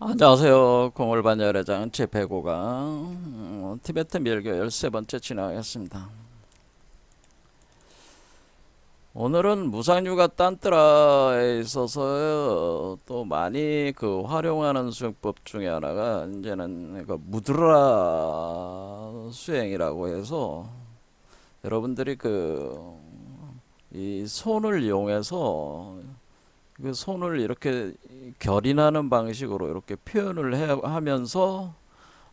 안녕하세요. 공울반열회장 제105강 티베트 밀교 13번째 진행하겠습니다. 오늘은 무상유가 딴뜨라에 있어서 또 많이 활용하는 수행법 중에 하나가 이제는 무드라 수행이라고 해서 여러분들이 이 손을 이용해서 그 손을 이렇게 결인하는 방식으로 이렇게 표현을 하면서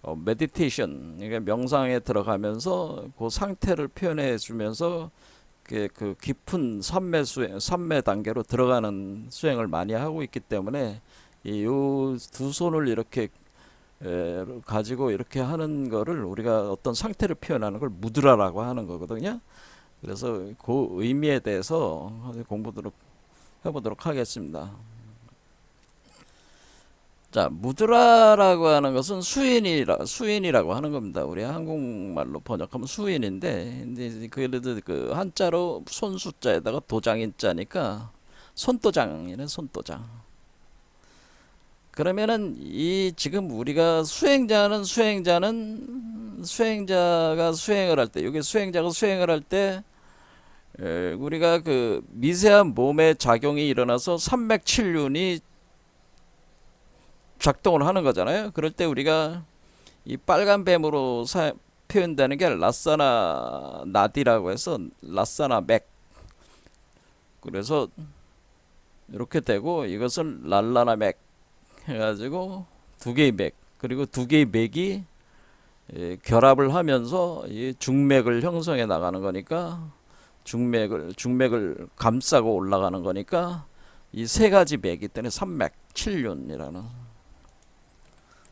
메디테이션, 그러니까 명상에 들어가면서 그 상태를 표현해 주면서 그 깊은 삼매 수행, 삼매 단계로 들어가는 수행을 많이 하고 있기 때문에 이 두 손을 이렇게 가지고 이렇게 하는 거를 우리가 어떤 상태를 표현하는 걸 무드라라고 하는 거거든요. 그래서 그 의미에 대해서 공부도록 해보도록 하겠습니다. 자, 무드라라고 하는 것은 수인이라고 하는 겁니다. 우리 한국말로 번역하면 수인인데, 이제 그래도 그 한자로 손 숫자에다가 도장인자니까 손도장이네, 손도장. 그러면은 이 지금 우리가 수행자가 수행을 할 때, 여기 수행자가 수행을 할 때 우리가 그 미세한 몸의 작용이 일어나서 삼맥칠륜이 작동을 하는 거잖아요. 그럴 때 우리가 이 빨간 뱀으로 표현되는 게 라사나 나디라고 해서 라사나 맥. 그래서 이렇게 되고 이것은 랄라나 맥 해가지고 두 개의 맥, 그리고 두 개의 맥이 결합을 하면서 이 중맥을 형성해 나가는 거니까 중맥을 감싸고 올라가는 거니까 이 세 가지 맥이 때문에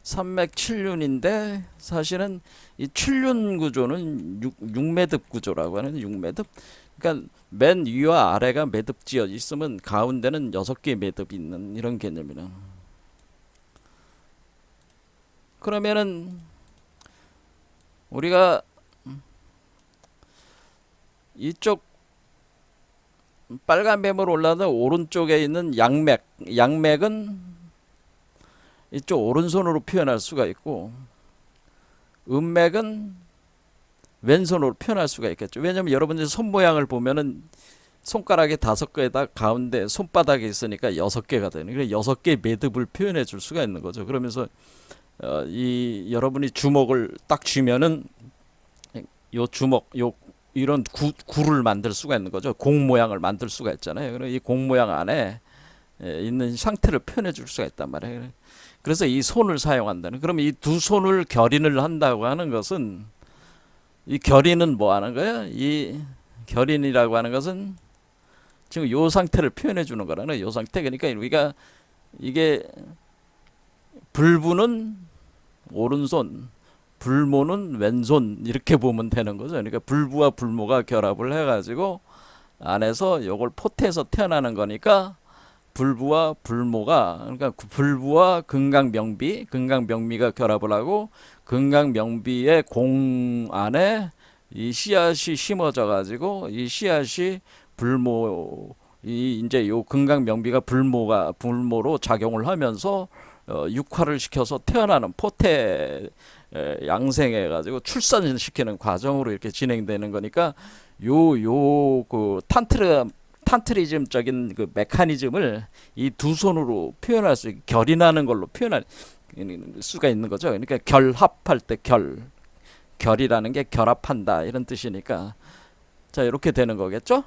삼맥칠륜인데 사실은 이 칠륜 구조는 육매듭 구조라고 하는 육매듭. 그러니까 맨 위와 아래가 매듭지어 있으면 가운데는 6개의 매듭이 있는 이런 개념이라. 그러면은 우리가 이쪽 빨간 뱀으로 올라가는 오른쪽에 있는 양맥은 이쪽 오른손으로 표현할 수가 있고, 음맥은 왼손으로 표현할 수가 있겠죠. 왜냐면 여러분들 손 모양을 보면은 손가락이 5개에다 가운데 손바닥에 있으니까 6개가 되는, 그래서 6개의 매듭을 표현해 줄 수가 있는 거죠. 그러면서 이 여러분이 주먹을 딱 쥐면은 요 주먹 이런 구를 만들 수가 있는 거죠. 공 모양을 만들 수가 있잖아요. 그럼 이 공 모양 안에 있는 상태를 표현해 줄 수가 있단 말이에요. 그래서 이 손을 사용한다는. 그럼 이 두 손을 결인을 한다고 하는 것은, 이 결인은 뭐 하는 거야? 이 결인이라고 하는 것은 지금 요 상태를 표현해 주는 거라는, 요 상태. 그러니까 우리가 이게 불부는 오른손, 불모는 왼손, 이렇게 보면 되는 거죠. 그러니까 불부와 불모가 결합을 해가지고 안에서 요걸 포태해서 태어나는 거니까 불부와 불모가, 그러니까 불부와 금강명비가 결합을 하고 금강명비의 공 안에 이 씨앗이 심어져 가지고 이 씨앗이 불모, 이 이제 요 금강명비가 불모로 작용을 하면서 육화를 시켜서 태어나는 포태 양생해 가지고 출산시키는 과정으로 이렇게 진행되는 거니까 요 그 탄트리즘적인 그 메커니즘을 이 두 손으로 표현할 수 있게 결인하는 걸로 표현할 수가 있는 거죠. 그러니까 결합할 때 결이라는 게 결합한다 이런 뜻이니까, 자, 이렇게 되는 거겠죠?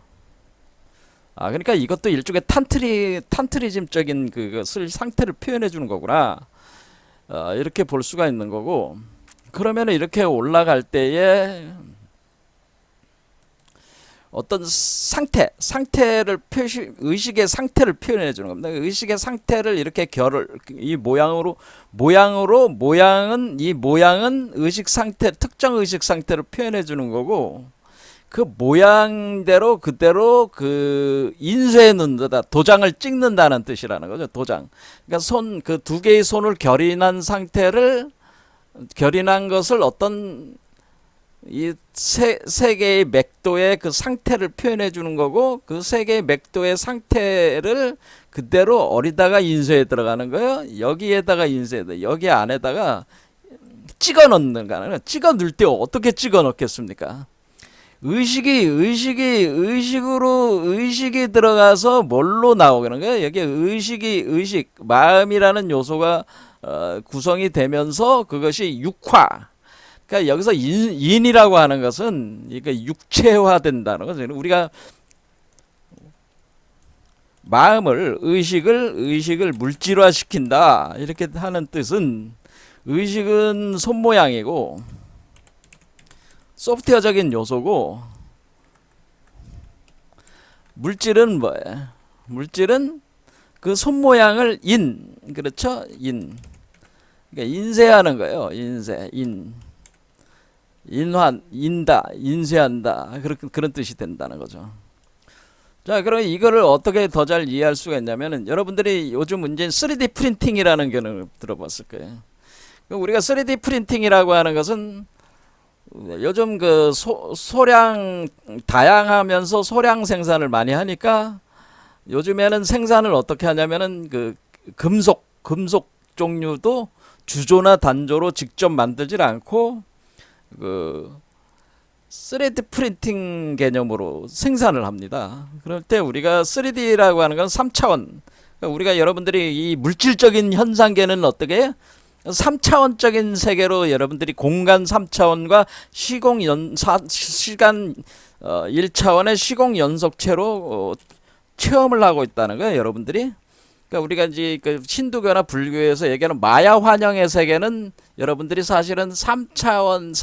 그러니까 이것도 일종의 탄트리즘적인 그것을 상태를 표현해 주는 거구나. 이렇게 볼 수가 있는 거고, 그러면 이렇게 올라갈 때에 어떤 의식의 상태를 표현해 주는 겁니다. 의식의 상태를 이렇게 이 모양은 의식 상태, 특정 의식 상태를 표현해 주는 거고, 그 모양대로 그대로 그 인쇄해 놓는다, 도장을 찍는다는 뜻이라는 거죠. 도장. 그러니까 그 두 개의 손을 결인한 것을 어떤 이 세 개의 맥도의 그 상태를 표현해 주는 거고, 그 세 개의 맥도의 상태를 그대로 어디다가 인쇄해 들어가는 거예요. 여기에다가 인쇄해, 여기 안에다가 찍어 넣는 거는, 찍어 넣을 때 어떻게 찍어 넣겠습니까? 의식이 들어가서 뭘로 나오는 거예요? 여기 의식, 마음이라는 요소가 구성이 되면서 그것이 육화. 그러니까 여기서 인이라고 하는 것은 이게 육체화된다는 거죠. 우리가 마음을, 의식을 물질화시킨다 이렇게 하는 뜻은, 의식은 손 모양이고 소프트웨어적인 요소고, 물질은 뭐예요? 물질은 그 손 모양을 그렇죠? 그러니까 인쇄하는 거예요. 인쇄한다. 그런 뜻이 된다는 거죠. 자, 그럼 이거를 어떻게 더 잘 이해할 수가 있냐면은, 여러분들이 요즘 문제인 3D 프린팅이라는 개념을 들어봤을 거예요. 우리가 3D 프린팅이라고 하는 것은 요즘 그 소량 다양하면서 소량 생산을 많이 하니까, 요즘에는 생산을 어떻게 하냐면은 그 금속 종류도 주조나 단조로 직접 만들질 않고 그 3D 프린팅 개념으로 생산을 합니다. 그럴 때 우리가 3D라고 하는 건 3차원. 그러니까 우리가 여러분들이 이 물질적인 현상계는 어떻게 해요? 3차원적인 세계로 여러분들이 공간 3차원과 시간 1차원의 시공 연속체로 체험을 하고 있다는 거예요, 여러분들이. 그러니까 우리가 이제 그 신두교나 불교에서 얘기하는 마야 환영의 세계는 여러분들이 사실은 3차원,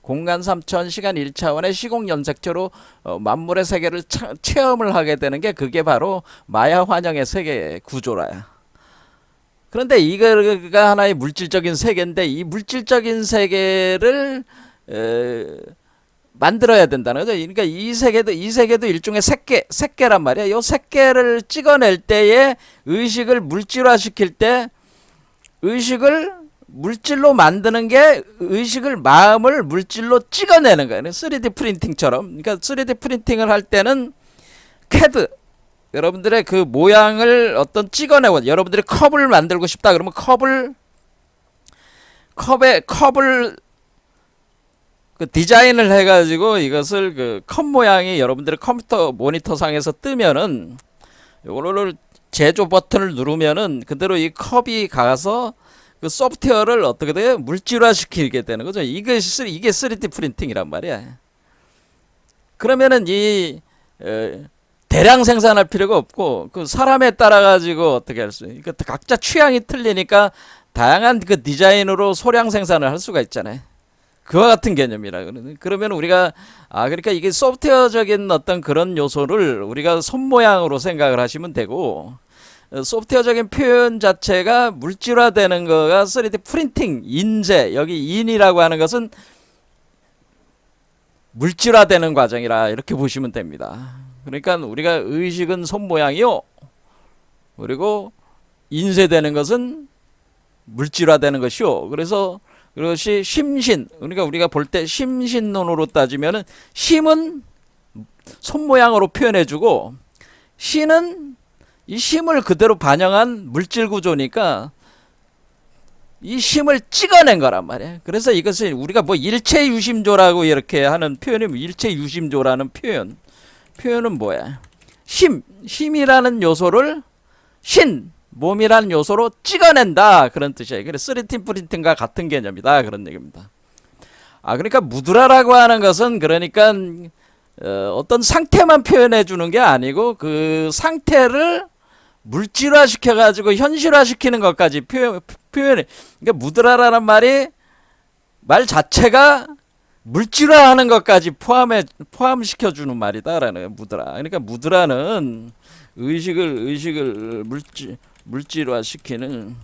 공간 3차원, 시간 1차원의 시공 연속체로 만물의 세계를 체험을 하게 되는 게, 그게 바로 마야 환영의 세계의 구조라야. 그런데 이거가 하나의 물질적인 세계인데, 이 물질적인 세계를 만들어야 된다는 거죠. 그러니까 이 세계도 일종의 색계란 말이야. 이 색계를 찍어낼 때에 의식을 물질화시킬 때, 의식을 물질로 만드는 게 마음을 물질로 찍어내는 거예요. 3D 프린팅처럼. 그러니까 3D 프린팅을 할 때는 CAD, 여러분들의 그 모양을 어떤 찍어내고, 여러분들이 컵을 만들고 싶다 그러면 컵을 그 디자인을 해가지고, 이것을 그 컵 모양이 여러분들의 컴퓨터 모니터 상에서 뜨면은, 요거를 제조 버튼을 누르면은 그대로 이 컵이 가서 그 소프트웨어를 어떻게 돼요? 물질화시키게 되는 거죠. 이게 3D 프린팅이란 말이야. 그러면은 대량 생산할 필요가 없고, 그 사람에 따라 가지고 어떻게 할 수, 그러니까 각자 취향이 틀리니까 다양한 그 디자인으로 소량 생산을 할 수가 있잖아요. 그와 같은 개념이라 그러면 우리가, 그러니까 이게 소프트웨어적인 어떤 그런 요소를 우리가 손 모양으로 생각을 하시면 되고, 소프트웨어적인 표현 자체가 물질화되는 거가 3D 프린팅, 인쇄, 여기 인이라고 하는 것은 물질화되는 과정이라 이렇게 보시면 됩니다. 그러니까 우리가 의식은 손 모양이요, 그리고 인쇄되는 것은 물질화되는 것이요. 그래서 그것이 심신, 그러니까 우리가 볼 때 심신론으로 따지면은, 심은 손 모양으로 표현해주고, 신은 이 심을 그대로 반영한 물질 구조니까 이 심을 찍어낸 거란 말이에요. 그래서 이것을 우리가 뭐 일체유심조라고 이렇게 하는 표현이, 일체유심조라는 표현은 뭐야? 힘이라는 요소를 몸이라는 요소로 찍어낸다, 그런 뜻이에요. 그래서 3D 프린팅과 같은 개념이다, 그런 얘기입니다. 그러니까 무드라라고 하는 것은, 그러니까 어떤 상태만 표현해 주는 게 아니고, 그 상태를 물질화 시켜가지고 현실화시키는 것까지 표현해. 그러니까 무드라라는 말 자체가 물질화하는 것까지 포함시켜주는 말이다라는 무드라. 그러니까 무드라는 의식을 물질화시키는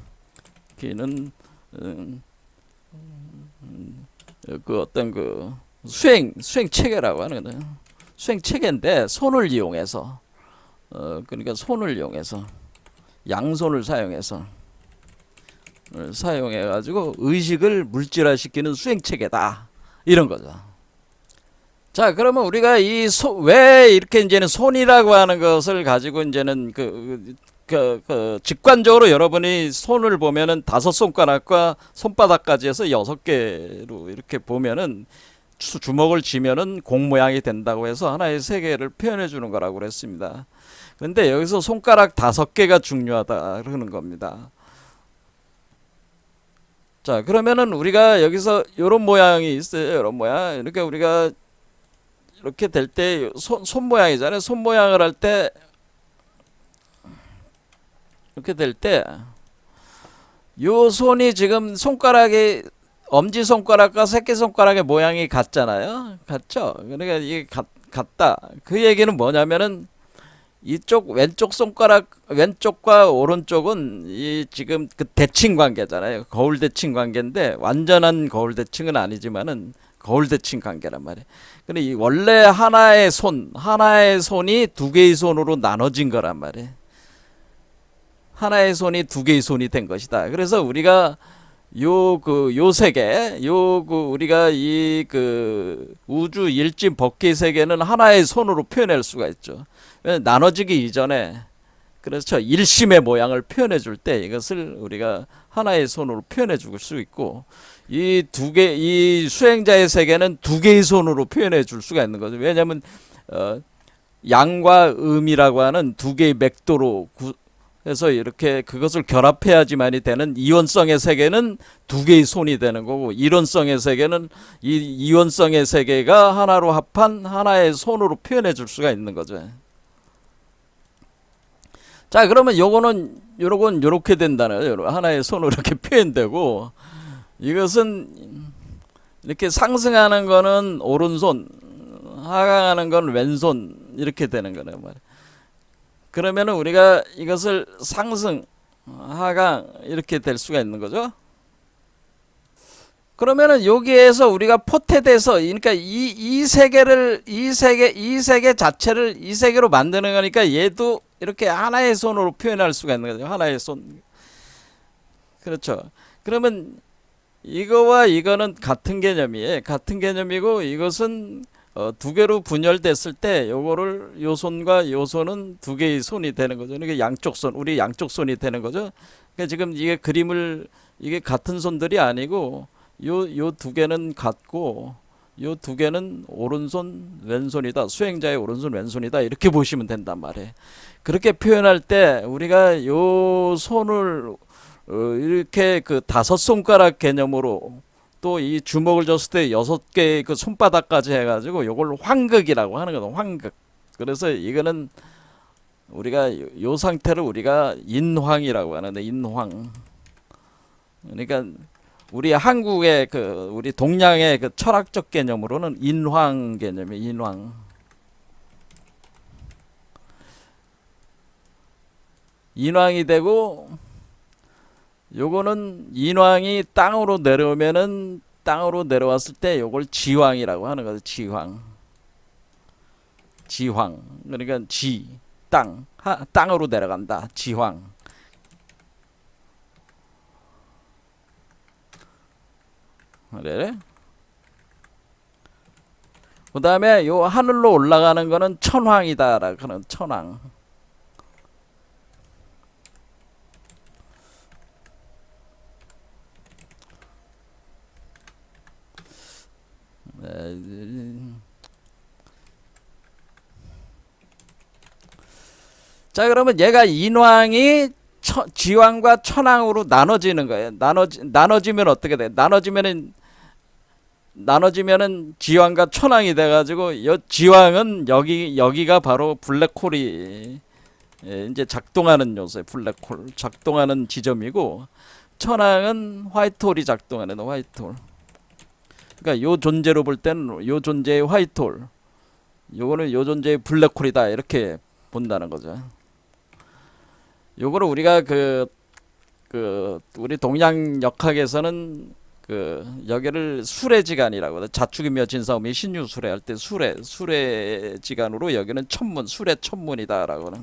그 어떤 그 수행 체계라고 하는 거예요. 수행 체계인데, 손을 이용해서, 그러니까 손을 이용해서, 양손을 사용해가지고 의식을 물질화시키는 수행 체계다, 이런 거죠. 자, 그러면 우리가 왜 이렇게 이제는 손이라고 하는 것을 가지고 이제는 직관적으로 여러분이 손을 보면은 다섯 손가락과 손바닥까지 해서 여섯 개로 이렇게 보면은 주먹을 쥐면은 공 모양이 된다고 해서 하나의 세계를 표현해 주는 거라고 그랬습니다. 근데 여기서 손가락 다섯 개가 중요하다 그러는 겁니다. 자, 그러면은 우리가 여기서 이런 모양이 있어요. 이런 모양. 이렇게 우리가 이렇게 될 때 손 모양이잖아요. 손 모양을 할 때 이렇게 될 때 요 손이 지금 손가락이 엄지 손가락과 새끼 손가락의 모양이 같잖아요. 같죠? 그러니까 이게 같다. 그 얘기는 뭐냐면은 이쪽 왼쪽 손가락 왼쪽과 오른쪽은 이 지금 그 대칭 관계잖아요. 거울 대칭 관계인데 완전한 거울 대칭은 아니지만은 거울 대칭 관계란 말이에요. 근데 이 원래 하나의 손이 두 개의 손으로 나눠진 거란 말이에요. 하나의 손이 두 개의 손이 된 것이다. 그래서 우리가 요 세계, 우리가 이 우주 일진 법계 세계는 하나의 손으로 표현할 수가 있죠. 나눠지기 이전에, 그렇죠. 일심의 모양을 표현해 줄 때 이것을 우리가 하나의 손으로 표현해 줄 수 있고, 이 수행자의 세계는 두 개의 손으로 표현해 줄 수가 있는 거죠. 왜냐하면, 양과 음이라고 하는 두 개의 맥도로 그래서 이렇게 그것을 결합해야지만이 되는 이원성의 세계는 두 개의 손이 되는 거고, 이론성의 세계는 이 이원성의 세계가 하나로 합한 하나의 손으로 표현해 줄 수가 있는 거죠. 자, 그러면 요거는 요렇게 된다는 하나의 손으로 이렇게 표현되고, 이것은 이렇게 상승하는 거는 오른손, 하강하는 건 왼손 이렇게 되는 거란 말이에요. 그러면은 우리가 이것을 상승, 하강 이렇게 될 수가 있는 거죠. 그러면은 여기에서 우리가 포태돼서, 그러니까 이 세계 자체를 이 세계로 만드는 거니까 얘도 이렇게 하나의 손으로 표현할 수가 있는 거죠. 하나의 손. 그렇죠. 그러면 이거와 이거는 같은 개념이에요. 같은 개념이고, 이것은 두 개로 분열됐을 때 요 손과 요 손은 두 개의 손이 되는 거죠. 그러니까 우리 양쪽 손이 되는 거죠. 그러니까 지금 이게 같은 손들이 아니고, 요 두 개는 같고, 요 두 개는 오른손 왼손이다. 수행자의 오른손 왼손이다. 이렇게 보시면 된단 말이에요. 그렇게 표현할 때 우리가 요 손을 이렇게 다섯 손가락 개념으로, 또 이 주먹을 줬을 때 여섯 개의 손바닥까지 해가지고 요걸 황극이라고 하는 거다. 황극. 그래서 이거는 우리가 요 상태를 우리가 인황이라고 하는데, 인황. 그러니까 우리 한국의 우리 동양의 철학적 개념으로는 인황 개념이 인황. 인황이 되고, 요거는 인황이 땅으로 내려왔을 때 요걸 지황이라고 하는 거죠. 지황. 그러니까 땅으로 내려간다. 지황. 그래. 그 다음에 요 하늘로 올라가는 거는 천황이다라고 하는 천황. 자, 그러면 얘가 인왕이 지왕과 천왕으로 나눠지는 거예요. 나눠지면 어떻게 돼? 나눠지면은 지왕과 천왕이 돼가지고, 지왕은 여기가 바로 블랙홀이 이제 작동하는 요소에 블랙홀 작동하는 지점이고, 천왕은 화이트홀이 작동하는 화이트홀. 그러니까 요 존재로 볼 때는 요 존재의 화이트홀, 요거는 요 존재의 블랙홀이다 이렇게 본다는 거죠. 요거를 우리가 우리 동양 역학에서는 여기를 수레지간이라고, 자축이며 진사오미 신유수레 할 때 수레지간으로 여기는 수레 천문이다라고는.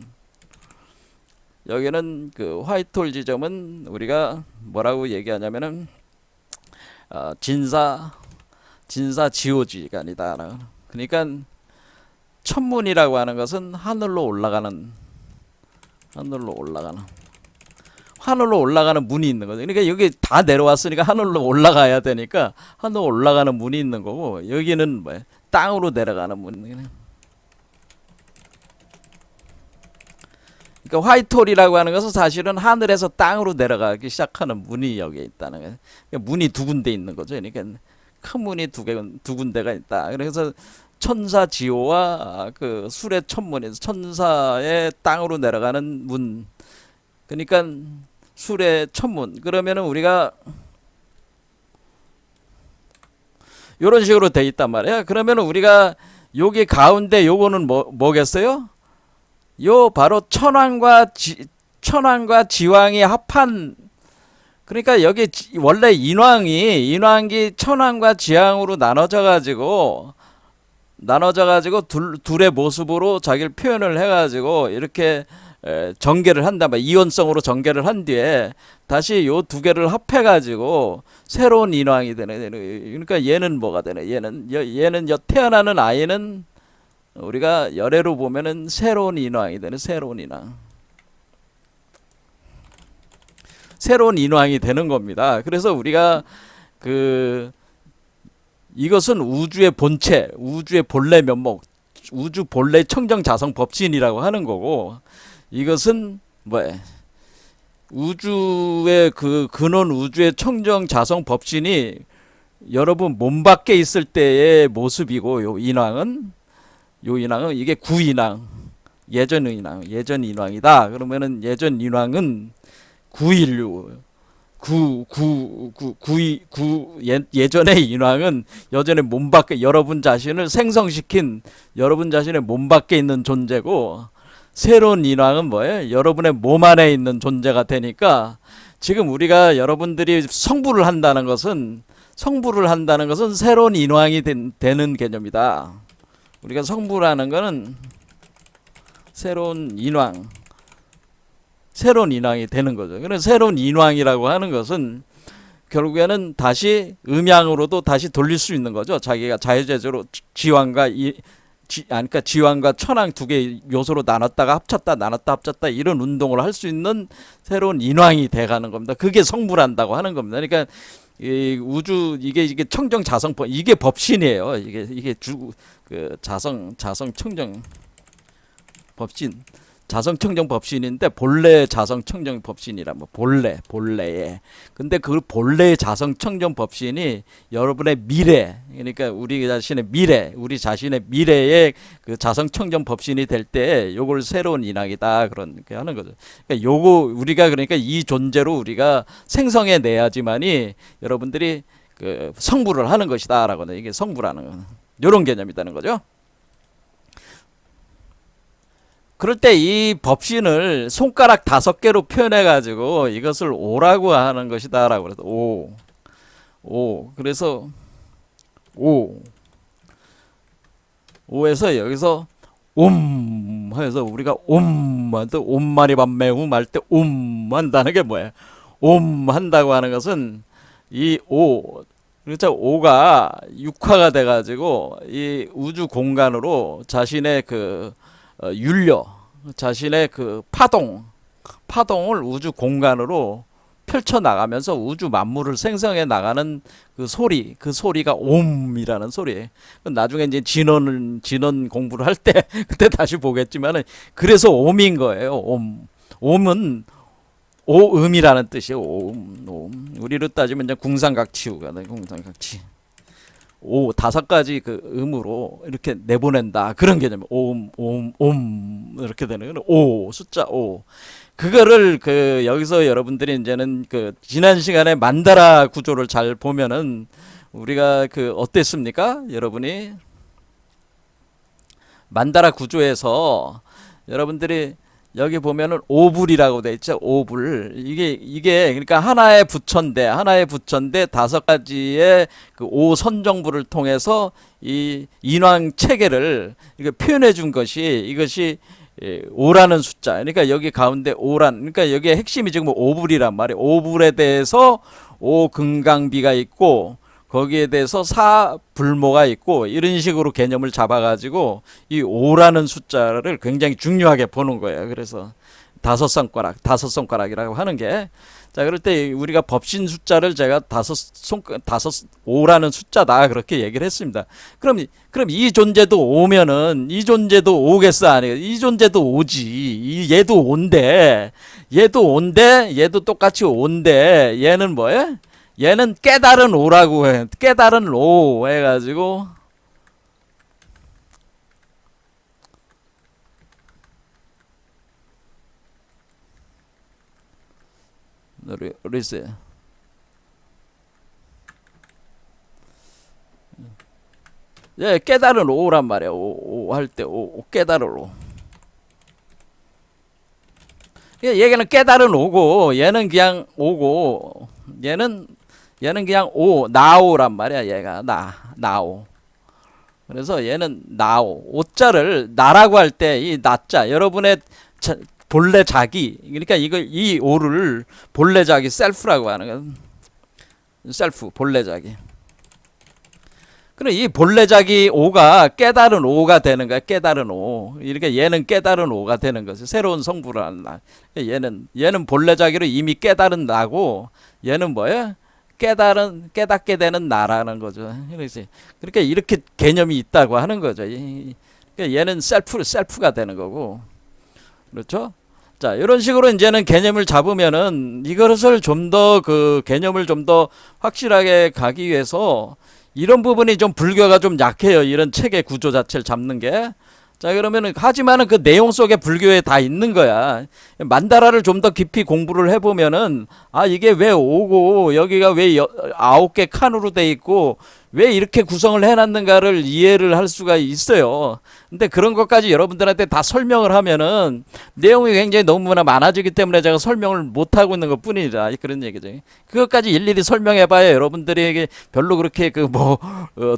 여기는 화이트홀 지점은 우리가 뭐라고 얘기하냐면은 진사 진사지오지간이다. 그러니까 천문이라고 하는 것은 하늘로 올라가는 문이 있는 거죠. 그러니까 여기 다 내려왔으니까 하늘로 올라가야 되니까 하늘로 올라가는 문이 있는 거고, 여기는 뭐야? 땅으로 내려가는 문이네. 그러니까 화이트홀이라고 하는 것은 사실은 하늘에서 땅으로 내려가기 시작하는 문이 여기에 있다는 거예요. 그러니까 문이 두 군데 있는 거죠. 그러니까 큰 문이 두 군데가 있다. 그래서 천사지오와 그 술의 천문에서 천사의 땅으로 내려가는 문. 그러니까 술의 천문. 그러면은 우리가 이런 식으로 돼 있단 말이야. 그러면은 우리가 여기 가운데 요거는 뭐겠어요? 요 바로 천왕과 지왕이 합한, 그러니까 여기 원래 인왕이 천왕과 지왕으로 나눠져 가지고 둘의 모습으로 자기를 표현을 해 가지고 이렇게 전개를 한다. 이원성으로 전개를 한 뒤에 다시 요 두 개를 합해 가지고 새로운 인왕이 되네. 그러니까 얘는 뭐가 되네? 얘는 태어나는 아이는 우리가 열애로 보면은 새로운 인왕이 되는, 새로운 인왕이 되는 겁니다. 그래서 우리가 이것은 우주의 본체, 우주의 본래 면목, 우주 본래 청정자성 법신이라고 하는 거고, 이것은 뭐야? 우주의 근원 우주의 청정자성 법신이 여러분 몸 밖에 있을 때의 모습이고, 요 인왕은 이게 구인왕, 예전 인왕이다. 그러면은 예전 인왕은 916, 예전의 인왕은 여전히 몸 밖에, 여러분 자신을 생성시킨 여러분 자신의 몸 밖에 있는 존재고, 새로운 인왕은 뭐예요? 여러분의 몸 안에 있는 존재가 되니까, 지금 우리가 여러분들이 성부를 한다는 것은 새로운 인왕이 되는 개념이다. 우리가 성부라는 거는 새로운 인왕이 되는 거죠. 그래서 새로운 인왕이라고 하는 것은 결국에는 다시 음양으로도 다시 돌릴 수 있는 거죠. 자기가 자유제적으로 지왕과 천왕 두 개 요소로 나눴다가 합쳤다 이런 운동을 할 수 있는 새로운 인왕이 돼가는 겁니다. 그게 성부란다고 하는 겁니다. 그러니까 이 우주 이게 청정 자성법, 이게 법신이에요. 이게 자성 청정 법신, 자성 청정 법신인데 본래 자성 청정 법신이라, 본래에. 근데 그 본래 자성 청정 법신이 여러분의 미래, 그러니까 우리 자신의 미래의 그 자성 청정 법신이 될 때 요걸 새로운 인왕이다, 그렇게 하는 거죠. 그러니까 우리가 이 존재로 우리가 생성해 내야지만이 여러분들이 그 성부를 하는 것이다라고, 이게 성부라는 거, 요런 개념이라는 거죠. 그럴 때 이 법신을 손가락 5개로 표현해 가지고 이것을 오라고 하는 것이다 라고 그래서 그래서 오에서 여기서 해서 우리가 옴마니 밤매움 할 때 한다는 게 뭐야? 한다고 하는 것은 이 그렇죠. 오가 육화가 돼 가지고 이 우주 공간으로 자신의 윤려, 자신의 파동을 우주 공간으로 펼쳐 나가면서 우주 만물을 생성해 나가는 그 소리가 옴이라는 소리예요. 나중에 이제 진원 공부를 할 때 그때 다시 보겠지만은, 그래서 옴인 거예요. 옴은 오음이라는 뜻이에요. 우리로 따지면 이제 궁상각치우가 돼. 궁상각치. 5가지 그 음으로 이렇게 내보낸다, 그런 개념. 이렇게 되는 거는 숫자 5. 그거를 여기서 여러분들이 이제는 지난 시간에 만다라 구조를 잘 보면은 우리가 어땠습니까? 여러분이 만다라 구조에서 여러분들이 여기 보면은 오불이라고 돼 있죠. 오불. 이게 그러니까 하나의 부처인데 5가지의 오 선정부를 통해서 이 인왕 체계를 이렇게 표현해 준 이것이 오라는 숫자. 그러니까 여기 가운데 그러니까 여기에 핵심이 지금 오불이란 말이에요. 오불에 대해서 오금강비가 있고, 거기에 대해서 사불모가 있고 이런 식으로 개념을 잡아가지고 이 5라는 숫자를 굉장히 중요하게 보는 거예요. 그래서 다섯 손가락이라고 하는 게, 자, 그럴 때 우리가 법신 숫자를 제가 다섯 5라는 숫자다 그렇게 얘기를 했습니다. 그럼 이 존재도 5면은 이 존재도 5겠어 아니겠어? 이 존재도 5지. 얘도 5인데 얘도 똑같이 5인데 얘는 뭐예요? 얘는 깨달은 5라고 해. 깨달은 5 해가지고 리세. 예, 깨달은 5란 말이야. 5 할 때 5 깨달은 5. 얘는 깨달은 5고 얘는 그냥 5고 얘는 그냥 5 나오란 말이야. 얘가 나오. 그래서 얘는 나오. 5자를 나라고 할 때 이 나자 여러분의 본래 자기, 그러니까 이 5를 본래 자기 셀프라고 하는 거야. 셀프 본래 자기. 그래, 이 본래 자기 5가 깨달은 5가 되는 거야. 깨달은 5. 이렇게 얘는 깨달은 5가 되는 거죠. 새로운 성부를 하는 나. 얘는 본래 자기로 이미 깨달은 나고, 얘는 뭐야? 깨닫게 되는 나라는 거죠. 그러니까 이렇게 개념이 있다고 하는 거죠. 그러니까 얘는 셀프가 되는 거고. 그렇죠? 자, 이런 식으로 이제는 개념을 잡으면은 이것을 좀 더 그 개념을 좀 더 확실하게 가기 위해서 이런 부분이 좀 불교가 좀 약해요. 이런 책의 구조 자체를 잡는 게. 자, 그러면은 하지만은 그 내용 속에 불교에 다 있는 거야. 만다라를 좀 더 깊이 공부를 해보면은 이게 왜 5고 여기가 왜 9개 칸으로 돼 있고 왜 이렇게 구성을 해놨는가를 이해를 할 수가 있어요. 근데 그런 것까지 여러분들한테 다 설명을 하면은 내용이 굉장히 너무나 많아지기 때문에 제가 설명을 못하고 있는 것 뿐이라 그런 얘기죠. 그것까지 일일이 설명해봐야 여러분들에게 별로 그렇게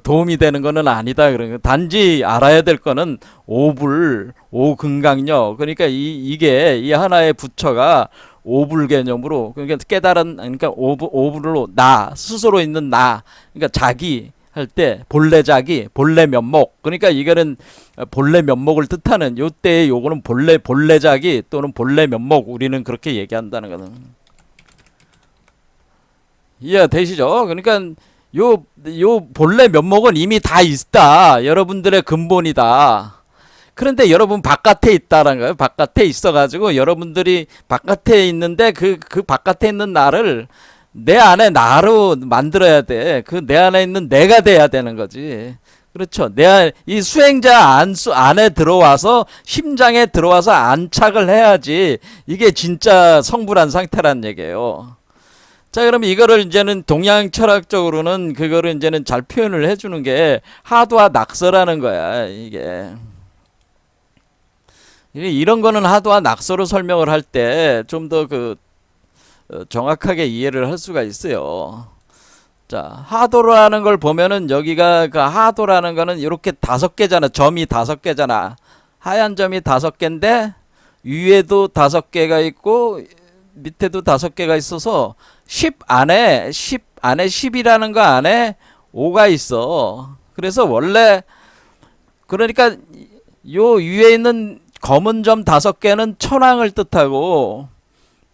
도움이 되는 거는 아니다. 그런 거. 단지 알아야 될 거는 오불, 5금강력. 그러니까 이게 이 하나의 부처가 오불 개념으로, 그러니까 그러니까 오불로 나 스스로 있는 나, 그러니까 자기 할 때 본래 자기, 본래 면목. 그러니까 이거는 본래 면목을 뜻하는, 요때의 요거는 본래 자기 또는 본래 면목, 우리는 그렇게 얘기한다는 거는 이해 되시죠? 그러니까 요 본래 면목은 이미 다 있다. 여러분들의 근본이다. 그런데 여러분 바깥에 있다라는 거예요. 바깥에 있어가지고 여러분들이 바깥에 있는데 그 바깥에 있는 나를 내 안에 나로 만들어야 돼. 그 내 안에 있는 내가 돼야 되는 거지. 그렇죠. 이 수행자 안에 들어와서 심장에 들어와서 안착을 해야지 이게 진짜 성불한 상태란 얘기예요. 자, 그럼 이거를 이제는 동양 철학적으로는 그거를 이제는 잘 표현을 해주는 게 하도와 낙서라는 거야. 이런 거는 하도와 낙서로 설명을 할 때 좀 더 정확하게 이해를 할 수가 있어요. 자, 하도라는 걸 보면은 여기가 그 하도라는 거는 이렇게 5개잖아. 점이 5개잖아. 하얀 점이 5개인데 위에도 5개가 있고 밑에도 5개가 있어서 10 안에 10이라는 거 안에 5가 있어. 그래서 원래 그러니까 요 위에 있는 검은 점 5개는 천왕을 뜻하고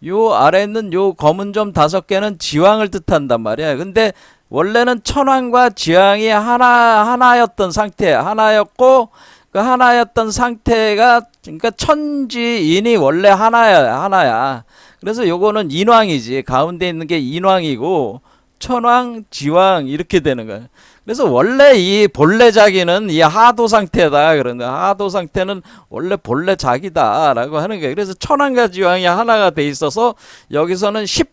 요 아래에 있는 요 검은 점 5개는 지왕을 뜻한단 말이야. 근데 원래는 천왕과 지왕이 하나였던 상태, 하나였고 그 하나였던 상태가 그러니까 천지인이 원래 하나야. 그래서 요거는 인왕이지. 가운데 있는 게 인왕이고 천왕, 지왕 이렇게 되는 거야. 그래서 원래 이 본래 자기는 이 하도 상태다. 그런데 하도 상태는 원래 본래 자기다라고 하는 거예요. 그래서 천왕과 지왕이 하나가 돼 있어서 여기서는 10,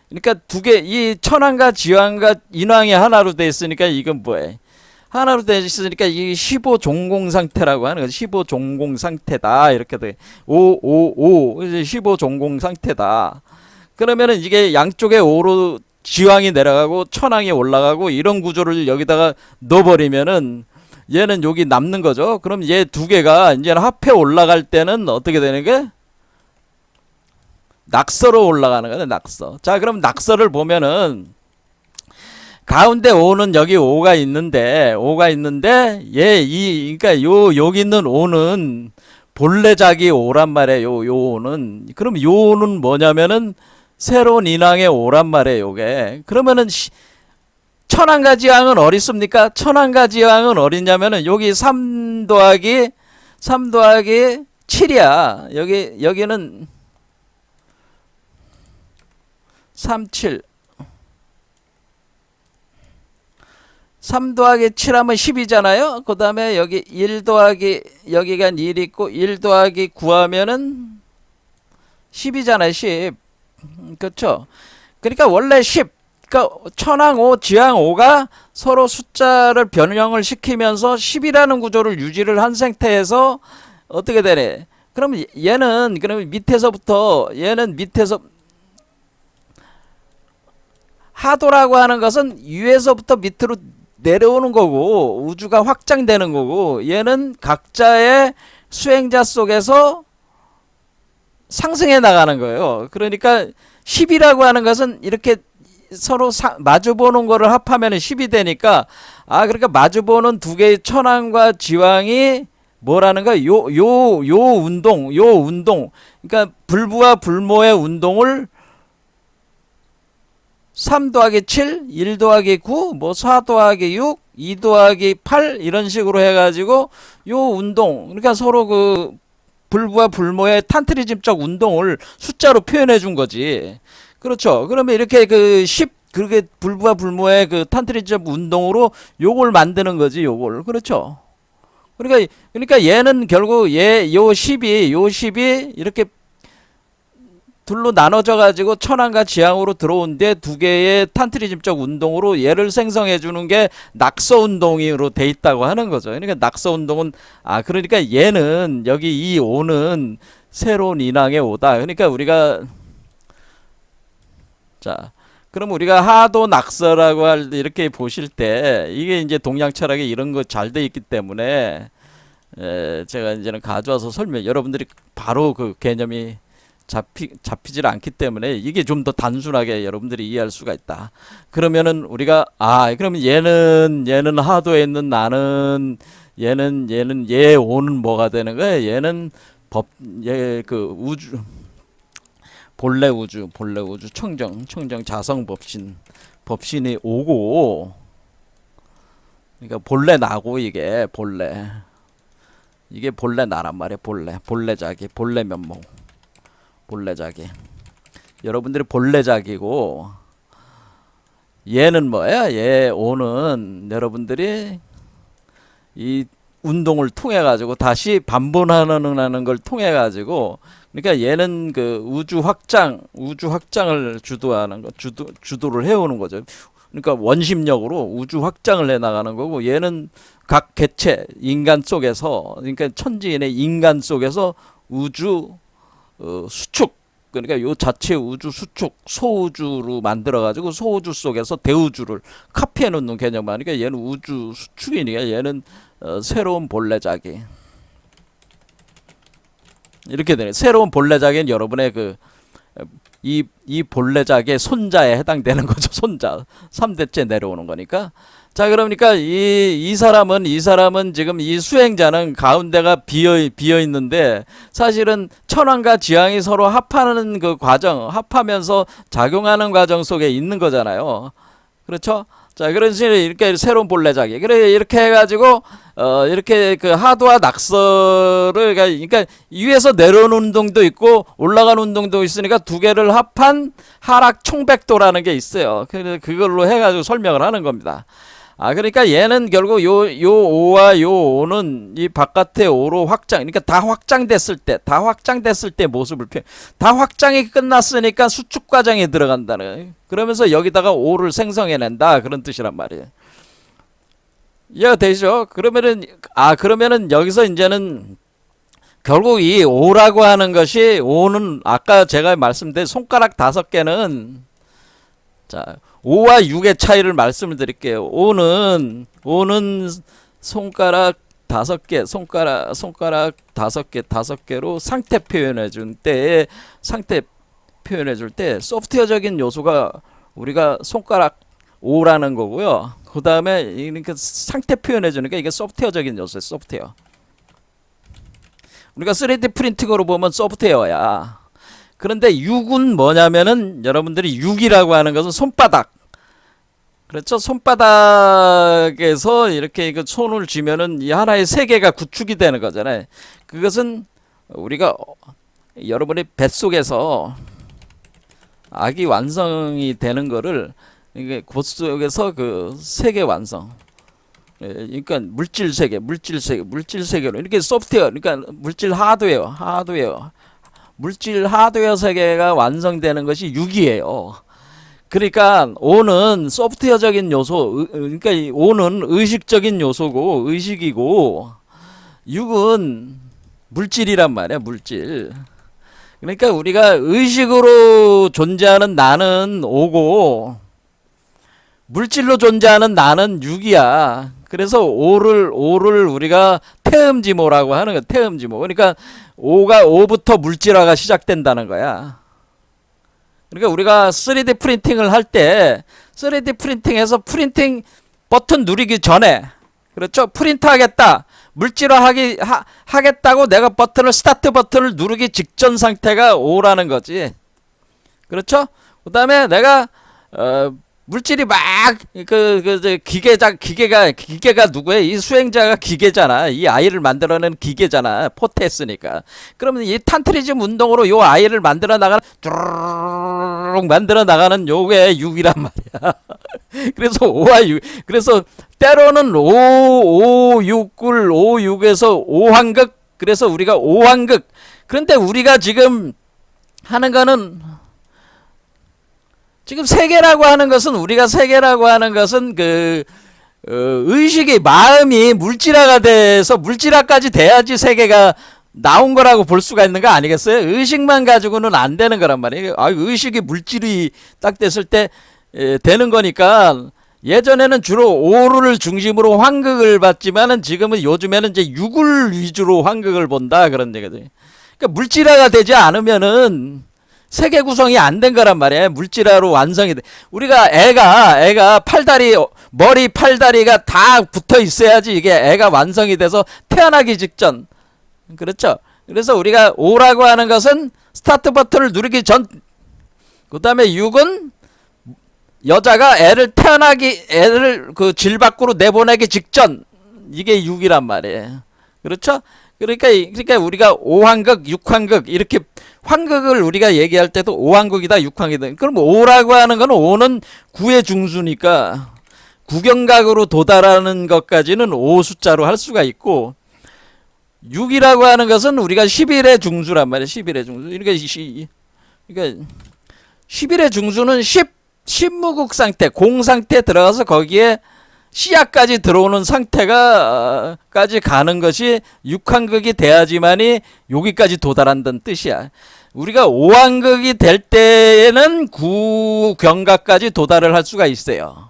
그러니까 이 천왕과 지왕과 인왕이 하나로 돼 있으니까 이건 뭐예요? 하나로 돼 있으니까 이 15종공 상태라고 하는 거죠. 15종공 상태다. 이렇게 돼. 15종공 상태다. 그러면은 이게 양쪽에 5로 지왕이 내려가고 천왕이 올라가고 이런 구조를 여기다가 넣어버리면은 얘는 여기 남는 거죠. 그럼 얘 2개가 이제 합해 올라갈 때는 어떻게 되는 게? 낙서로 올라가는 거예요. 낙서. 자, 그럼 낙서를 보면은 가운데 5는 여기 5가 있는데 그러니까 여기 있는 5는 본래작이 5란 말이에요. 요 5는. 그럼 요 5는 뭐냐면은 새로운 인왕의 5란 말이에요. 요게. 그러면은 천안가지왕은 어디 있습니까? 천안가지왕은 어디냐면은 여기 3 더하기 7이야. 여기는 3, 7. 3 더하기 7 하면 10이잖아요. 그 다음에 여기 1 더하기, 여기가 1 있고, 1 더하기 9 하면은 10이잖아요, 10. 그렇죠? 그러니까 원래 10. 그러니까 천왕 5, 지왕 5가 서로 숫자를 변형을 시키면서 10이라는 구조를 유지를 한 상태에서 어떻게 되네? 그럼 그러면 얘는 밑에서 하도라고 하는 것은 위에서부터 밑으로 내려오는 거고 우주가 확장되는 거고 얘는 각자의 수행자 속에서 상승해 나가는 거예요. 그러니까 10이라고 하는 것은 이렇게 서로 마주보는 거를 합하면 10이 되니까 그러니까 마주보는 두 개의 천왕과 지왕이 뭐라는 거야? 요 운동. 그러니까 불부와 불모의 운동을 3 더하기 7, 1 더하기 9, 4 더하기 6, 2 더하기 8 이런 식으로 해가지고 요 운동 그러니까 서로 그 불부와 불모의 탄트리즘적 운동을 숫자로 표현해 준 거지. 그렇죠. 그러면 이렇게 그 10 그렇게 불부와 불모의 그 탄트리즘적 운동으로 요걸 만드는 거지. 요걸. 그렇죠. 그러니까 얘는 결국 요 10이 이렇게 둘로 나눠져 가지고 천왕과 지왕으로 들어온데 두 개의 탄트리즘적 운동으로 얘를 생성해 주는 게 낙서 운동으로 돼 있다고 하는 거죠. 그러니까 낙서 운동은 그러니까 얘는 여기 이 5는 새로운 인왕의 5다. 그러니까 우리가 그럼 우리가 하도 낙서라고 할 때 이렇게 보실 때 이게 이제 동양 철학에 이런 거 잘 돼 있기 때문에 제가 이제는 가져와서 여러분들이 바로 그 개념이 잡히질 않기 때문에 이게 좀 더 단순하게 여러분들이 이해할 수가 있다. 그러면은 우리가 그러면 얘는 하도에 있는 나는 얘는 얘 오는 뭐가 되는 거야? 얘는 그 우주 본래 우주 청정 자성 법신이 오고 그러니까 본래 나고 이게 본래 나란 말이야. 본래자기 본래 면목 본래자기 여러분들이 본래자기고 얘는 뭐야? 얘 오는 여러분들이 이 운동을 통해 가지고 다시 반본하는 걸 통해 가지고 그러니까 얘는 그 우주 확장을 주도하는 거 주도를 해오는 거죠. 그러니까 원심력으로 우주 확장을 해 나가는 거고 얘는 각 개체 인간 속에서 그러니까 천지인의 인간 속에서 우주 수축 그러니까 요 자체 우주 수축 소우주로 만들어 가지고 소우주 속에서 대우주를 카피해 놓는 개념 아니까 얘는 우주 수축이니까 얘는 새로운 본래자기 이렇게 되네. 새로운 본래자기는 여러분의 이 본래자기의 손자에 해당되는 거죠. 손자 3대째 내려오는 거니까. 자, 그러니까 이 사람은 지금 이 수행자는 가운데가 비어 있는데 사실은 천왕과 지왕이 서로 합하는 그 과정, 합하면서 작용하는 과정 속에 있는 거잖아요. 그렇죠? 자, 그런 식으로 이렇게 새로운 본래자기. 그래, 이렇게 해가지고, 이렇게 그 하도와 낙서를, 그러니까 위에서 내려오는 운동도 있고, 올라가는 운동도 있으니까 두 개를 합한 하락 총백도라는 게 있어요. 그걸로 해가지고 설명을 하는 겁니다. 그러니까 얘는 결국 요 5와 요 5는 이 바깥의 5로 그러니까 다 확장됐을 때 모습을 다 확장이 끝났으니까 수축 과정에 들어간다는. 그러면서 여기다가 5를 생성해낸다 그런 뜻이란 말이에요. 이해가 되죠? 그러면은 여기서 이제는 결국 이 5라고 하는 것이 5는 아까 제가 말씀드린 손가락 5개는 5와 6의 차이를 말씀을 드릴게요. 5는 손가락 5개, 손가락 5개, 5개로 상태 표현해 줄 때 소프트웨어적인 요소가 우리가 손가락 O라는 거고요. 그 다음에 이렇게 상태 표현해 주니까 이게 소프트웨어적인 요소예요. 소프트웨어. 우리가 3D 프린팅으로 보면 소프트웨어야. 그런데 6은 뭐냐면은 여러분들이 6이라고 하는 것은 손바닥. 그렇죠? 손바닥에서 이렇게 그 손을 쥐면은 이 하나의 세계가 구축이 되는 거잖아요. 그것은 우리가 여러분의 뱃속에서 아기 완성이 되는 거를 이게 그 속에서 그 세계 완성. 예, 그러니까 물질 세계로 이렇게 소프트웨어, 그러니까 물질 하드웨어, 물질 하드웨어 세계가 완성되는 것이 6이에요. 그러니까 O는 소프트웨어적인 요소, 그러니까 O는 의식적인 요소고 의식이고 6은 물질이란 말이야, 물질. 그러니까 우리가 의식으로 존재하는 나는 O고 물질로 존재하는 나는 6이야. 그래서 O를 우리가 태음지모라고 하는 거야. 태음지모. 그러니까 O부터 물질화가 시작된다는 거야. 그러니까 우리가 3D 프린팅을 할 때 3D 프린팅에서 프린팅 버튼 누르기 전에 그렇죠? 프린트 하겠다. 물질화 하겠다고 내가 스타트 버튼을 누르기 직전 상태가 O라는 거지. 그렇죠? 그 다음에 내가 물질이 막 기계가 누구야? 이 수행자가 기계잖아. 이 아이를 만들어낸 기계잖아. 포트했으니까. 그러면 이 탄트리즘 운동으로 요 아이를 만들어 나가는 뚜루룩 만들어 나가는 요게 6이란 말이야. 그래서 5와 6. 그래서 때로는 5, 6을 5, 6에서 5환극. 그래서 우리가 5환극. 그런데 우리가 지금 하는 거는 지금 세계라고 하는 것은 우리가 세계라고 하는 것은 의식이 마음이 물질화가 돼서 물질화까지 돼야지 세계가 나온 거라고 볼 수가 있는 거 아니겠어요? 의식만 가지고는 안 되는 거란 말이에요. 의식이 물질이 딱 됐을 때 되는 거니까 예전에는 주로 5를 중심으로 환극을 봤지만은 지금은 요즘에는 이제 6을 위주로 환극을 본다 그런 얘기죠. 그러니까 물질화가 되지 않으면은 세계 구성이 안 된 거란 말이에요. 물질화로 완성이 돼. 우리가 애가 머리 팔다리가 다 붙어 있어야지 이게 애가 완성이 돼서 태어나기 직전. 그렇죠? 그래서 우리가 5라고 하는 것은 스타트 버튼을 누르기 전. 그 다음에 6은 여자가 애를 그 질 밖으로 내보내기 직전. 이게 6이란 말이에요. 그렇죠? 그러니까 우리가 5환극, 6환극 이렇게 환극을 우리가 얘기할 때도 5환극이다, 6환극이다. 그럼 5라고 하는 거는 5는 9의 중수니까 구경각으로 도달하는 것까지는 5 숫자로 할 수가 있고 6이라고 하는 것은 우리가 11의 중수란 말이에요. 11의 중수. 그러니까 11의 중수는 10무국 상태, 공 상태 들어가서 거기에 시야까지 들어오는 상태까지 가는 것이 6환극이 돼야지만이 여기까지 도달한다는 뜻이야. 우리가 5환극이 될 때에는 9경각까지 도달을 할 수가 있어요.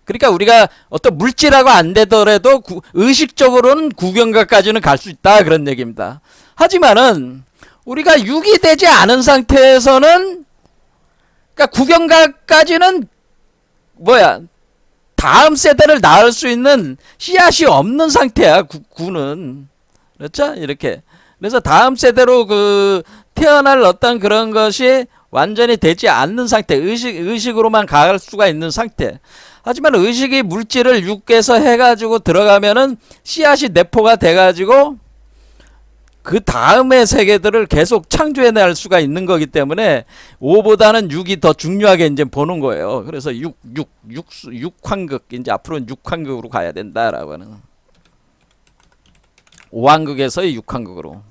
그러니까 우리가 어떤 물질하고 안 되더라도 의식적으로는 9경각까지는 갈 수 있다 그런 얘기입니다. 하지만은 우리가 6이 되지 않은 상태에서는 그러니까 9경각까지는 다음 세대를 낳을 수 있는 씨앗이 없는 상태야. 9는 그렇죠? 이렇게. 그래서 다음 세대로 태어날 어떤 그런 것이 완전히 되지 않는 상태, 의식으로만 갈 수가 있는 상태. 하지만 의식이 물질을 6에서 해가지고 들어가면은 씨앗이 내포가 돼가지고 그 다음의 세계들을 계속 창조해낼 수가 있는 거기 때문에 5보다는 6이 더 중요하게 이제 보는 거예요. 그래서 6환극, 이제 앞으로는 6환극으로 가야 된다라고 하는. 5환극에서의 6환극으로.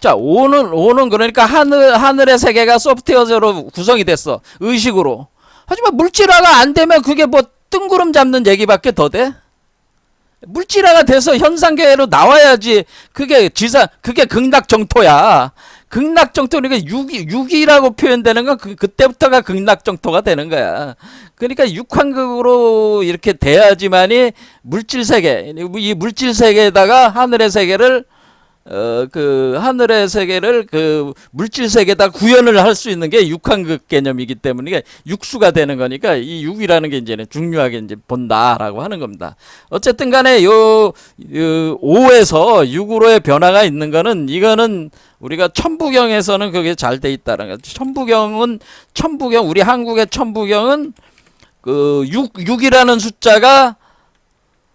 자, 5는 그러니까 하늘의 세계가 소프트웨어로 구성이 됐어. 의식으로. 하지만 물질화가 안 되면 그게 뜬구름 잡는 얘기밖에 더 돼? 물질화가 돼서 현상계로 나와야지. 그게 극락정토야. 극락정토, 그러니까 6이라고 표현되는 건 그때부터가 극락정토가 되는 거야. 그러니까 6환극으로 이렇게 돼야지만이 물질세계, 이 물질세계에다가 하늘의 세계를 그 하늘의 세계를 그 물질 세계에다 구현을 할 수 있는 게 육한극 개념이기 때문에 이게 육수가 되는 거니까 이 육이라는 게 이제는 중요하게 이제 본다라고 하는 겁니다. 어쨌든 간에 요 5에서 6으로의 변화가 있는 거는 이거는 우리가 천부경에서는 그게 잘 돼 있다는 거죠. 천부경 우리 한국의 천부경은 그 6이라는 숫자가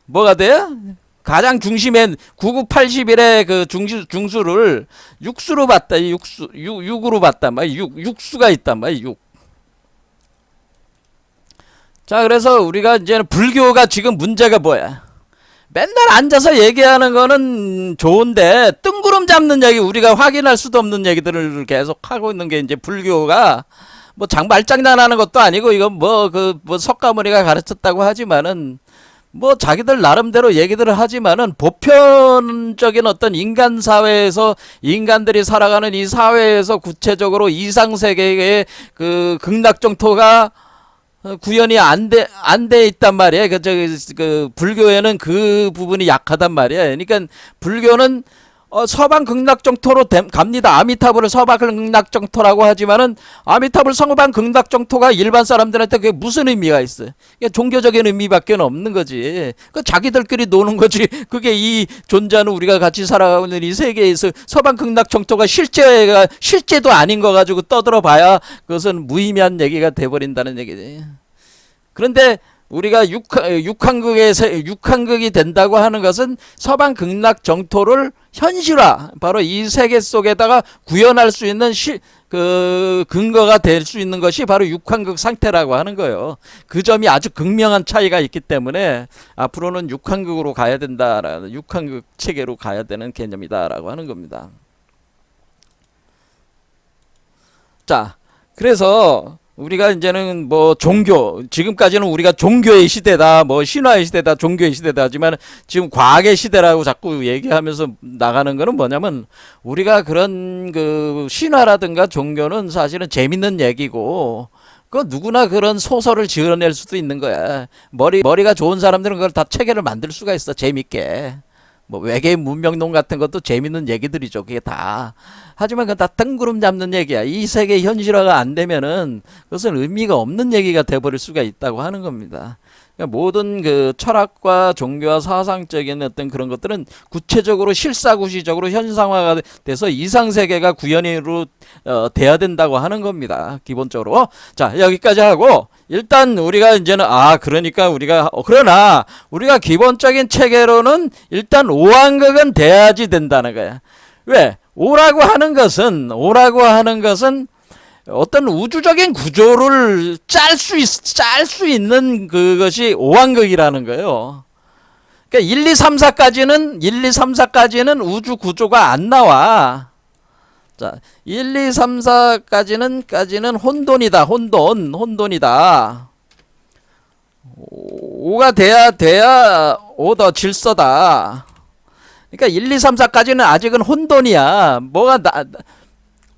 뭐가 돼요? 가장 중심에 9981의 그 중수를 육수로 봤다. 육으로 봤단 말이야. 육수가 있단 말이야. 자, 그래서 우리가 이제는 불교가 지금 문제가 뭐야? 맨날 앉아서 얘기하는 거는 좋은데 뜬구름 잡는 얘기, 우리가 확인할 수도 없는 얘기들을 계속 하고 있는 게 이제 불교가 뭐 말장난하는 것도 아니고 이건 뭐 석가모니가 가르쳤다고 하지만은 뭐 자기들 나름대로 얘기들을 하지만은 보편적인 어떤 인간 사회에서 인간들이 살아가는 이 사회에서 구체적으로 이상 세계의 그 극락정토가 구현이 안 돼 있단 말이에요. 그 불교에는 그 부분이 약하단 말이에요. 그러니까 불교는 서방 극락정토로 갑니다. 아미타불을 서방 극락정토라고 하지만은 아미타불 서방 극락정토가 일반 사람들한테 그게 무슨 의미가 있어요? 그게 종교적인 의미밖에 없는 거지. 그 자기들끼리 노는 거지. 그게 이 존재하는 우리가 같이 살아가는 이 세계에서 서방 극락정토가 실제도 아닌 거 가지고 떠들어봐야 그것은 무의미한 얘기가 돼버린다는 얘기지. 그런데 우리가 육한극이 된다고 하는 것은 서방 극락 정토를 현실화, 바로 이 세계 속에다가 구현할 수 있는 그 근거가 될 수 있는 것이 바로 육한극 상태라고 하는 거예요. 그 점이 아주 극명한 차이가 있기 때문에 앞으로는 육한극으로 가야 된다라는, 육한극 체계로 가야 되는 개념이다라고 하는 겁니다. 자, 그래서 우리가 이제는 뭐 종교, 지금까지는 우리가 종교의 시대다, 뭐 신화의 시대다, 종교의 시대다 하지만 지금 과학의 시대라고 자꾸 얘기하면서 나가는 거는 뭐냐면 우리가 그런 그 신화라든가 종교는 사실은 재밌는 얘기고 그 누구나 그런 소설을 지어낼 수도 있는 거야. 머리가 좋은 사람들은 그걸 다 체계를 만들 수가 있어, 재밌게. 뭐 외계인 문명론 같은 것도 재밌는 얘기들이죠. 그게 다. 하지만 그건 다 뜬구름 잡는 얘기야. 이 세계 현실화가 안 되면은 그것은 의미가 없는 얘기가 돼버릴 수가 있다고 하는 겁니다. 그러니까 모든 그 철학과 종교와 사상적인 어떤 그런 것들은 구체적으로 실사구시적으로 현상화가 돼서 이상세계가 구현으로 돼야 된다고 하는 겁니다. 기본적으로. 자, 여기까지 하고 일단 우리가 이제는 그러니까 그러나 우리가 기본적인 체계로는 일단 오한극은 돼야지 된다는 거야. 왜? 오라고 하는 것은 어떤 우주적인 구조를 짤 수 있는 그것이 오한극이라는 거예요. 그러니까 1, 2, 3, 4까지는 우주 구조가 안 나와. 자, 1, 2, 3, 4까지는 혼돈이다. 혼돈이다. 5가 돼야 오더 질서다. 그러니까 1, 2, 3, 4까지는 아직은 혼돈이야.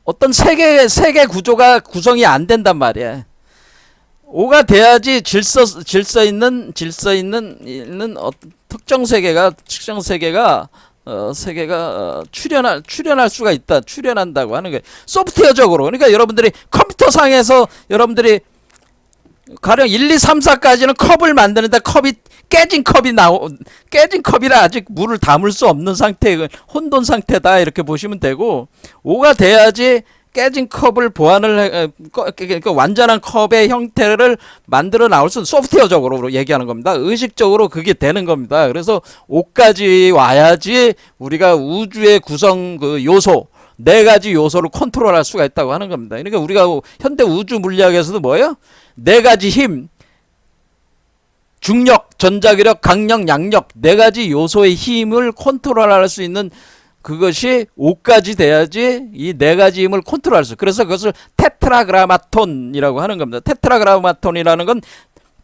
어떤 세계 구조가 구성이 안 된단 말이야. 5가 돼야지 질서 있는 특정 세계가 출현할 수가 있다. 출현한다고 하는 거예요. 소프트웨어적으로. 그러니까 여러분들이 컴퓨터 상에서 여러분들이 가령 1, 2, 3, 4까지는 컵을 만드는데 깨진 컵이라 아직 물을 담을 수 없는 상태, 혼돈 상태다 이렇게 보시면 되고, 5가 돼야지 깨진 컵을 그러니까 완전한 컵의 형태를 만들어 나올 수 있는, 소프트웨어적으로 얘기하는 겁니다. 의식적으로 그게 되는 겁니다. 그래서 5까지 와야지 우리가 우주의 구성 그 요소 4가지 요소를 컨트롤할 수가 있다고 하는 겁니다. 그러니까 우리가 현대 우주 물리학에서도 뭐예요? 4가지 힘, 중력, 전자기력, 강력, 양력 4가지 요소의 힘을 컨트롤할 수 있는 그것이 5까지 돼야지 이 4가지 힘을 컨트롤할 수. 그래서 그것을 테트라그라마톤이라고 하는 겁니다. 테트라그라마톤이라는 건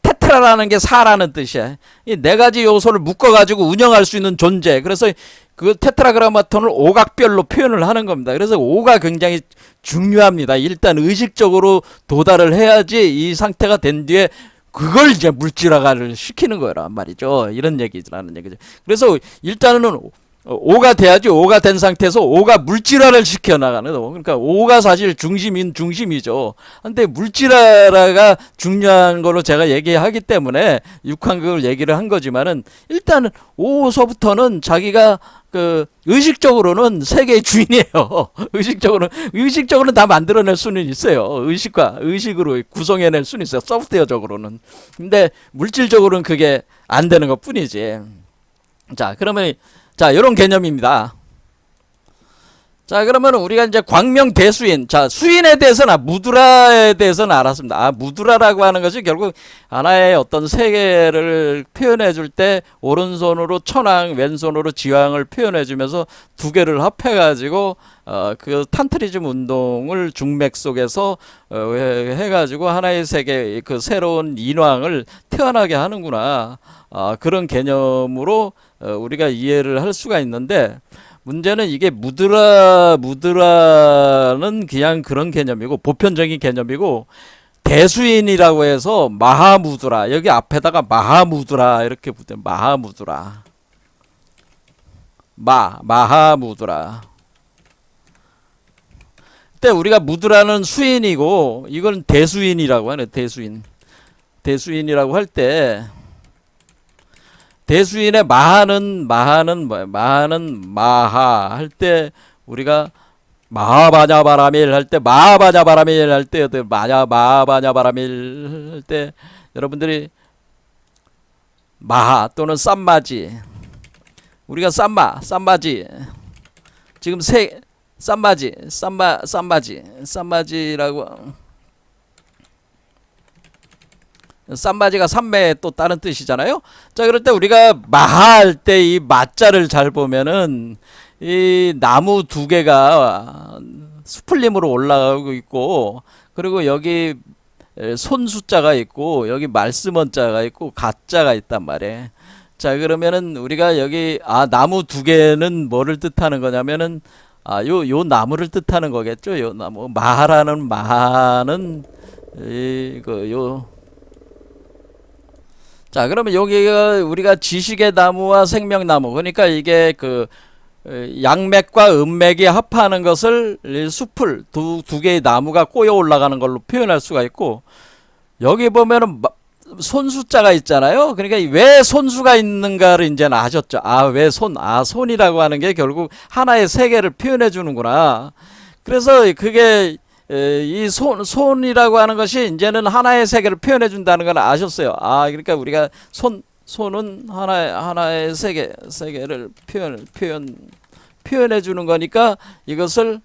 테트라라는 게 4라는 뜻이야. 이 4가지 요소를 묶어가지고 운영할 수 있는 존재. 그래서 그 테트라그라마톤을 오각별로 표현을 하는 겁니다. 그래서 5가 굉장히 중요합니다. 일단 의식적으로 도달을 해야지 이 상태가 된 뒤에 그걸 이제 물질화를 시키는 거란 말이죠. 이런 얘기라는 얘기죠. 그래서 일단은 오가 돼야지. 오가 된 상태에서 오가 물질화를 시켜 나가는 거. 그러니까 오가 사실 중심인 중심이죠. 근데 물질화가 중요한 걸로 제가 얘기하기 때문에 육한극을 얘기를 한 거지만은 일단은 오서부터는 자기가 그 의식적으로는 세계의 주인이에요. 의식적으로는 다 만들어낼 수는 있어요. 의식으로 구성해낼 수는 있어요. 소프트웨어적으로는. 근데 물질적으로는 그게 안 되는 것뿐이지. 자, 그러면 자, 요런 개념입니다. 자, 그러면 우리가 이제 광명대수인, 자, 수인에 대해서는, 무드라에 대해서는 알았습니다. 무드라라고 하는 것이 결국 하나의 어떤 세계를 표현해 줄 때 오른손으로 천왕, 왼손으로 지왕을 표현해 주면서 두 개를 합해 가지고 그 탄트리즘 운동을 중맥 속에서 해가지고 하나의 세계, 그 새로운 인왕을 태어나게 하는구나. 그런 개념으로 우리가 이해를 할 수가 있는데, 문제는 이게 무드라는 그냥 그런 개념이고, 보편적인 개념이고, 대수인이라고 해서 마하무드라, 여기 앞에다가 마하무드라 이렇게 붙여. 마하무드라, 마하무드라. 그때 우리가 무드라는 수인이고 이건 대수인이라고 하네. 대수인이라고 할 때, 대수인의 마하는 뭐야? 마하는 마하 할 때 우리가 마하바냐바라밀 할 때, 마하바냐바라밀 할 때, 마하바냐바라밀 할 때 여러분들이 마하 또는 쌈마지, 우리가 쌈마지 지금 쌈마지라고, 쌈바지가 삼매의 또 다른 뜻이잖아요. 자, 그럴 때 우리가 마할 때 이 마자를 잘 보면은 이 나무 두 개가 스플림으로 올라가고 있고, 그리고 여기 손 숫자가 있고, 여기 말씀원 자가 있고, 가자가 있단 말이에요. 자, 그러면은 우리가 여기 나무 두 개는 뭐를 뜻하는 거냐면은 요 나무를 뜻하는 거겠죠. 요 나무, 마하라는 마하는 자, 그러면 여기가 우리가 지식의 나무와 생명나무, 그러니까 이게 그 양맥과 음맥이 합하는 것을 숲을 두 개의 나무가 꼬여 올라가는 걸로 표현할 수가 있고, 여기 보면은 손수자가 있잖아요. 그러니까 왜 손수가 있는가를 이제는 아셨죠. 왜 손이라고 하는 게 결국 하나의 세계를 표현해 주는구나. 그래서 그게 이 손이라고 하는 것이 이제는 하나의 세계를 표현해 준다는 걸 아셨어요. 그러니까 우리가 손은 하나의 세계를 표현해 주는 거니까 이것을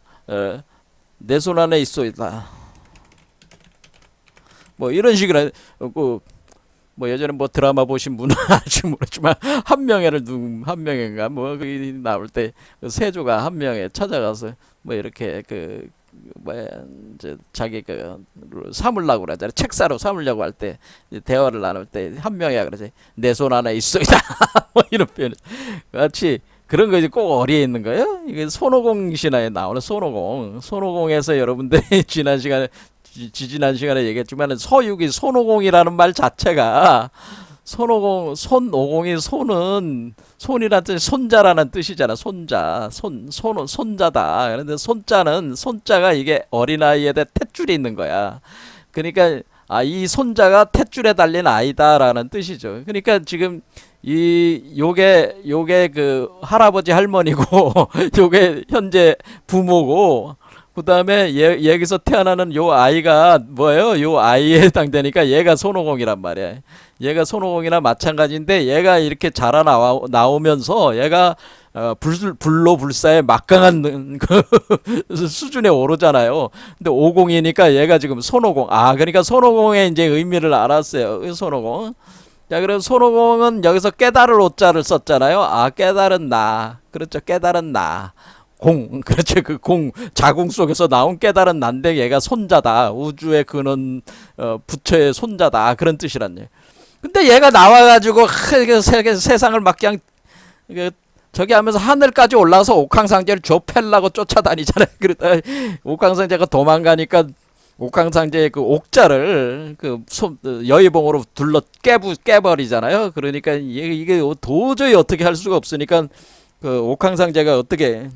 내 손 안에 있소이다. 뭐 이런 식으로 뭐 예전에 뭐 드라마 보신 분은 알지 모르지만 한명회인가 뭐 거기 나올 때 그 세조가 한명회 찾아가서 뭐 이렇게 뭐야 이제 자기 삼으려고 그러잖아요. 책사로 삼으려고 할 때 대화를 나눌 때 한명회가 그러지, 내 손 안에 있어이다. 뭐 이런 표현 같이 그런 거 이제 꼭 어리에 있는 거예요. 이게 손오공 신화에 나오는 손오공에서 여러분들이 지난 시간에 얘기했지만 서육이 손오공이라는 말 자체가 손오공이 손이라는 뜻이 손자라는 뜻이잖아. 손자다. 그런데 손자가 이게 어린아이에 대해 탯줄이 있는 거야. 그러니까 이 손자가 탯줄에 달린 아이다라는 뜻이죠. 그러니까 지금 요게 그 할아버지 할머니고 요게 현재 부모고, 그 다음에 여기서 태어나는 요 아이가 뭐예요? 요 아이에 해당되니까 얘가 손오공이란 말이야. 얘가 손오공이나 마찬가지인데, 얘가 이렇게 나오면서 얘가 불로불사의 막강한 그 수준에 오르잖아요. 근데 오공이니까 얘가 지금 손오공. 그러니까 손오공의 이제 의미를 알았어요. 손오공. 자, 그럼 손오공은 여기서 깨달을 오자를 썼잖아요. 깨달은 나. 그렇죠. 깨달은 나. 그렇죠. 그 자궁 속에서 나온 깨달은 난데 얘가 손자다. 우주의 근원, 부처의 손자다. 그런 뜻이란 얘기. 근데 얘가 나와가지고 세상을 막 그냥 저기 하면서 하늘까지 올라가서 옥황상제를 좁혀려고 쫓아다니잖아요. 그러다 옥황상제가 도망가니까 옥황상제의 그 옥자를 여의봉으로 둘러 깨버리잖아요. 그러니까 이게 도저히 어떻게 할 수가 없으니까 그 옥황상제가 어떻게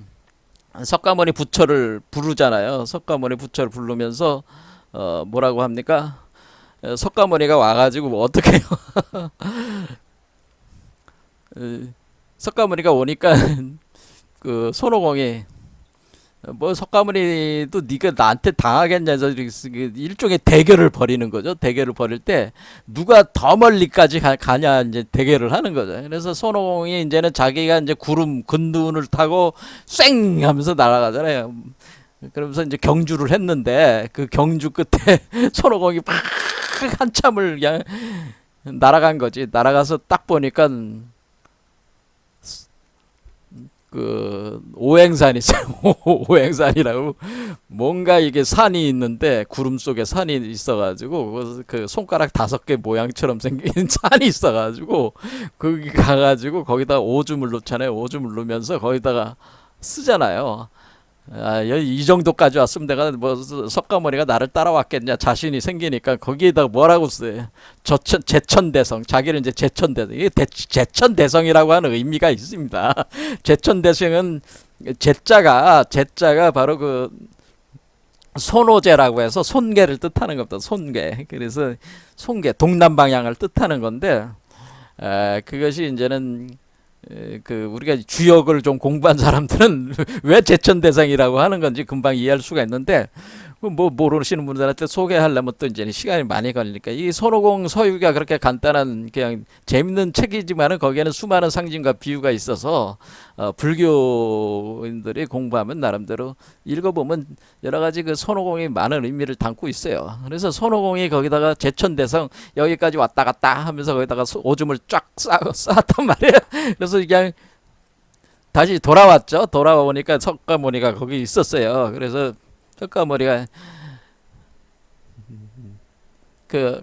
석가모니 부처를 부르잖아요. 석가모니 부처를 부르면서 뭐라고 합니까? 석가모니가 와가지고 뭐 어떻게 해요? 석가모니가 오니까 그 손오공이 뭐 석가모니도 네가 나한테 당하겠냐 해서 일종의 대결을 벌이는 거죠. 대결을 벌일 때 누가 더 멀리까지 가냐 이제 대결을 하는 거죠. 그래서 손오공이 이제는 자기가 이제 구름 근두운을 타고 쌩 하면서 날아가잖아요. 그러면서 이제 경주를 했는데 그 경주 끝에 손오공이 막 한참을 그냥 날아간 거지. 날아가서 딱 보니까 그 오행산이 있어요. 오행산이라고 뭔가 이게 산이 있는데 구름 속에 산이 있어가지고 그 손가락 5개 모양처럼 생긴 산이 있어가지고 거기 가가지고 거기다가 오줌을 놓잖아요. 오줌을 놓으면서 거기다가 쓰잖아요. 이 정도까지 왔으면 내가 뭐 석가모니가 나를 따라왔겠냐 자신이 생기니까 거기에다가 뭐라고 써요? 제천대성. 자기를 이제 제천대성. 이게 제천대성이라고 하는 의미가 있습니다. 제천대성은 제자가 바로 그 손오제라고 해서 손괴를 뜻하는 겁니다. 손괴. 그래서 손괴 동남 방향을 뜻하는 건데 그것이 이제는 그 우리가 주역을 좀 공부한 사람들은 왜 제천대상이라고 하는 건지 금방 이해할 수가 있는데 뭐 모르시는 분들한테 소개하려면 또 이제 시간이 많이 걸리니까 이 손오공 서유가 그렇게 간단한 그냥 재밌는 책이지만은 거기에는 수많은 상징과 비유가 있어서 불교인들이 공부하면 나름대로 읽어보면 여러 가지 그 손오공이 많은 의미를 담고 있어요. 그래서 손오공이 거기다가 제천대성 여기까지 왔다 갔다 하면서 거기다가 오줌을 쫙 쌓았단 말이에요. 그래서 그냥 다시 돌아왔죠. 돌아오니까 석가모니가 거기 있었어요. 그래서 석가모니가 그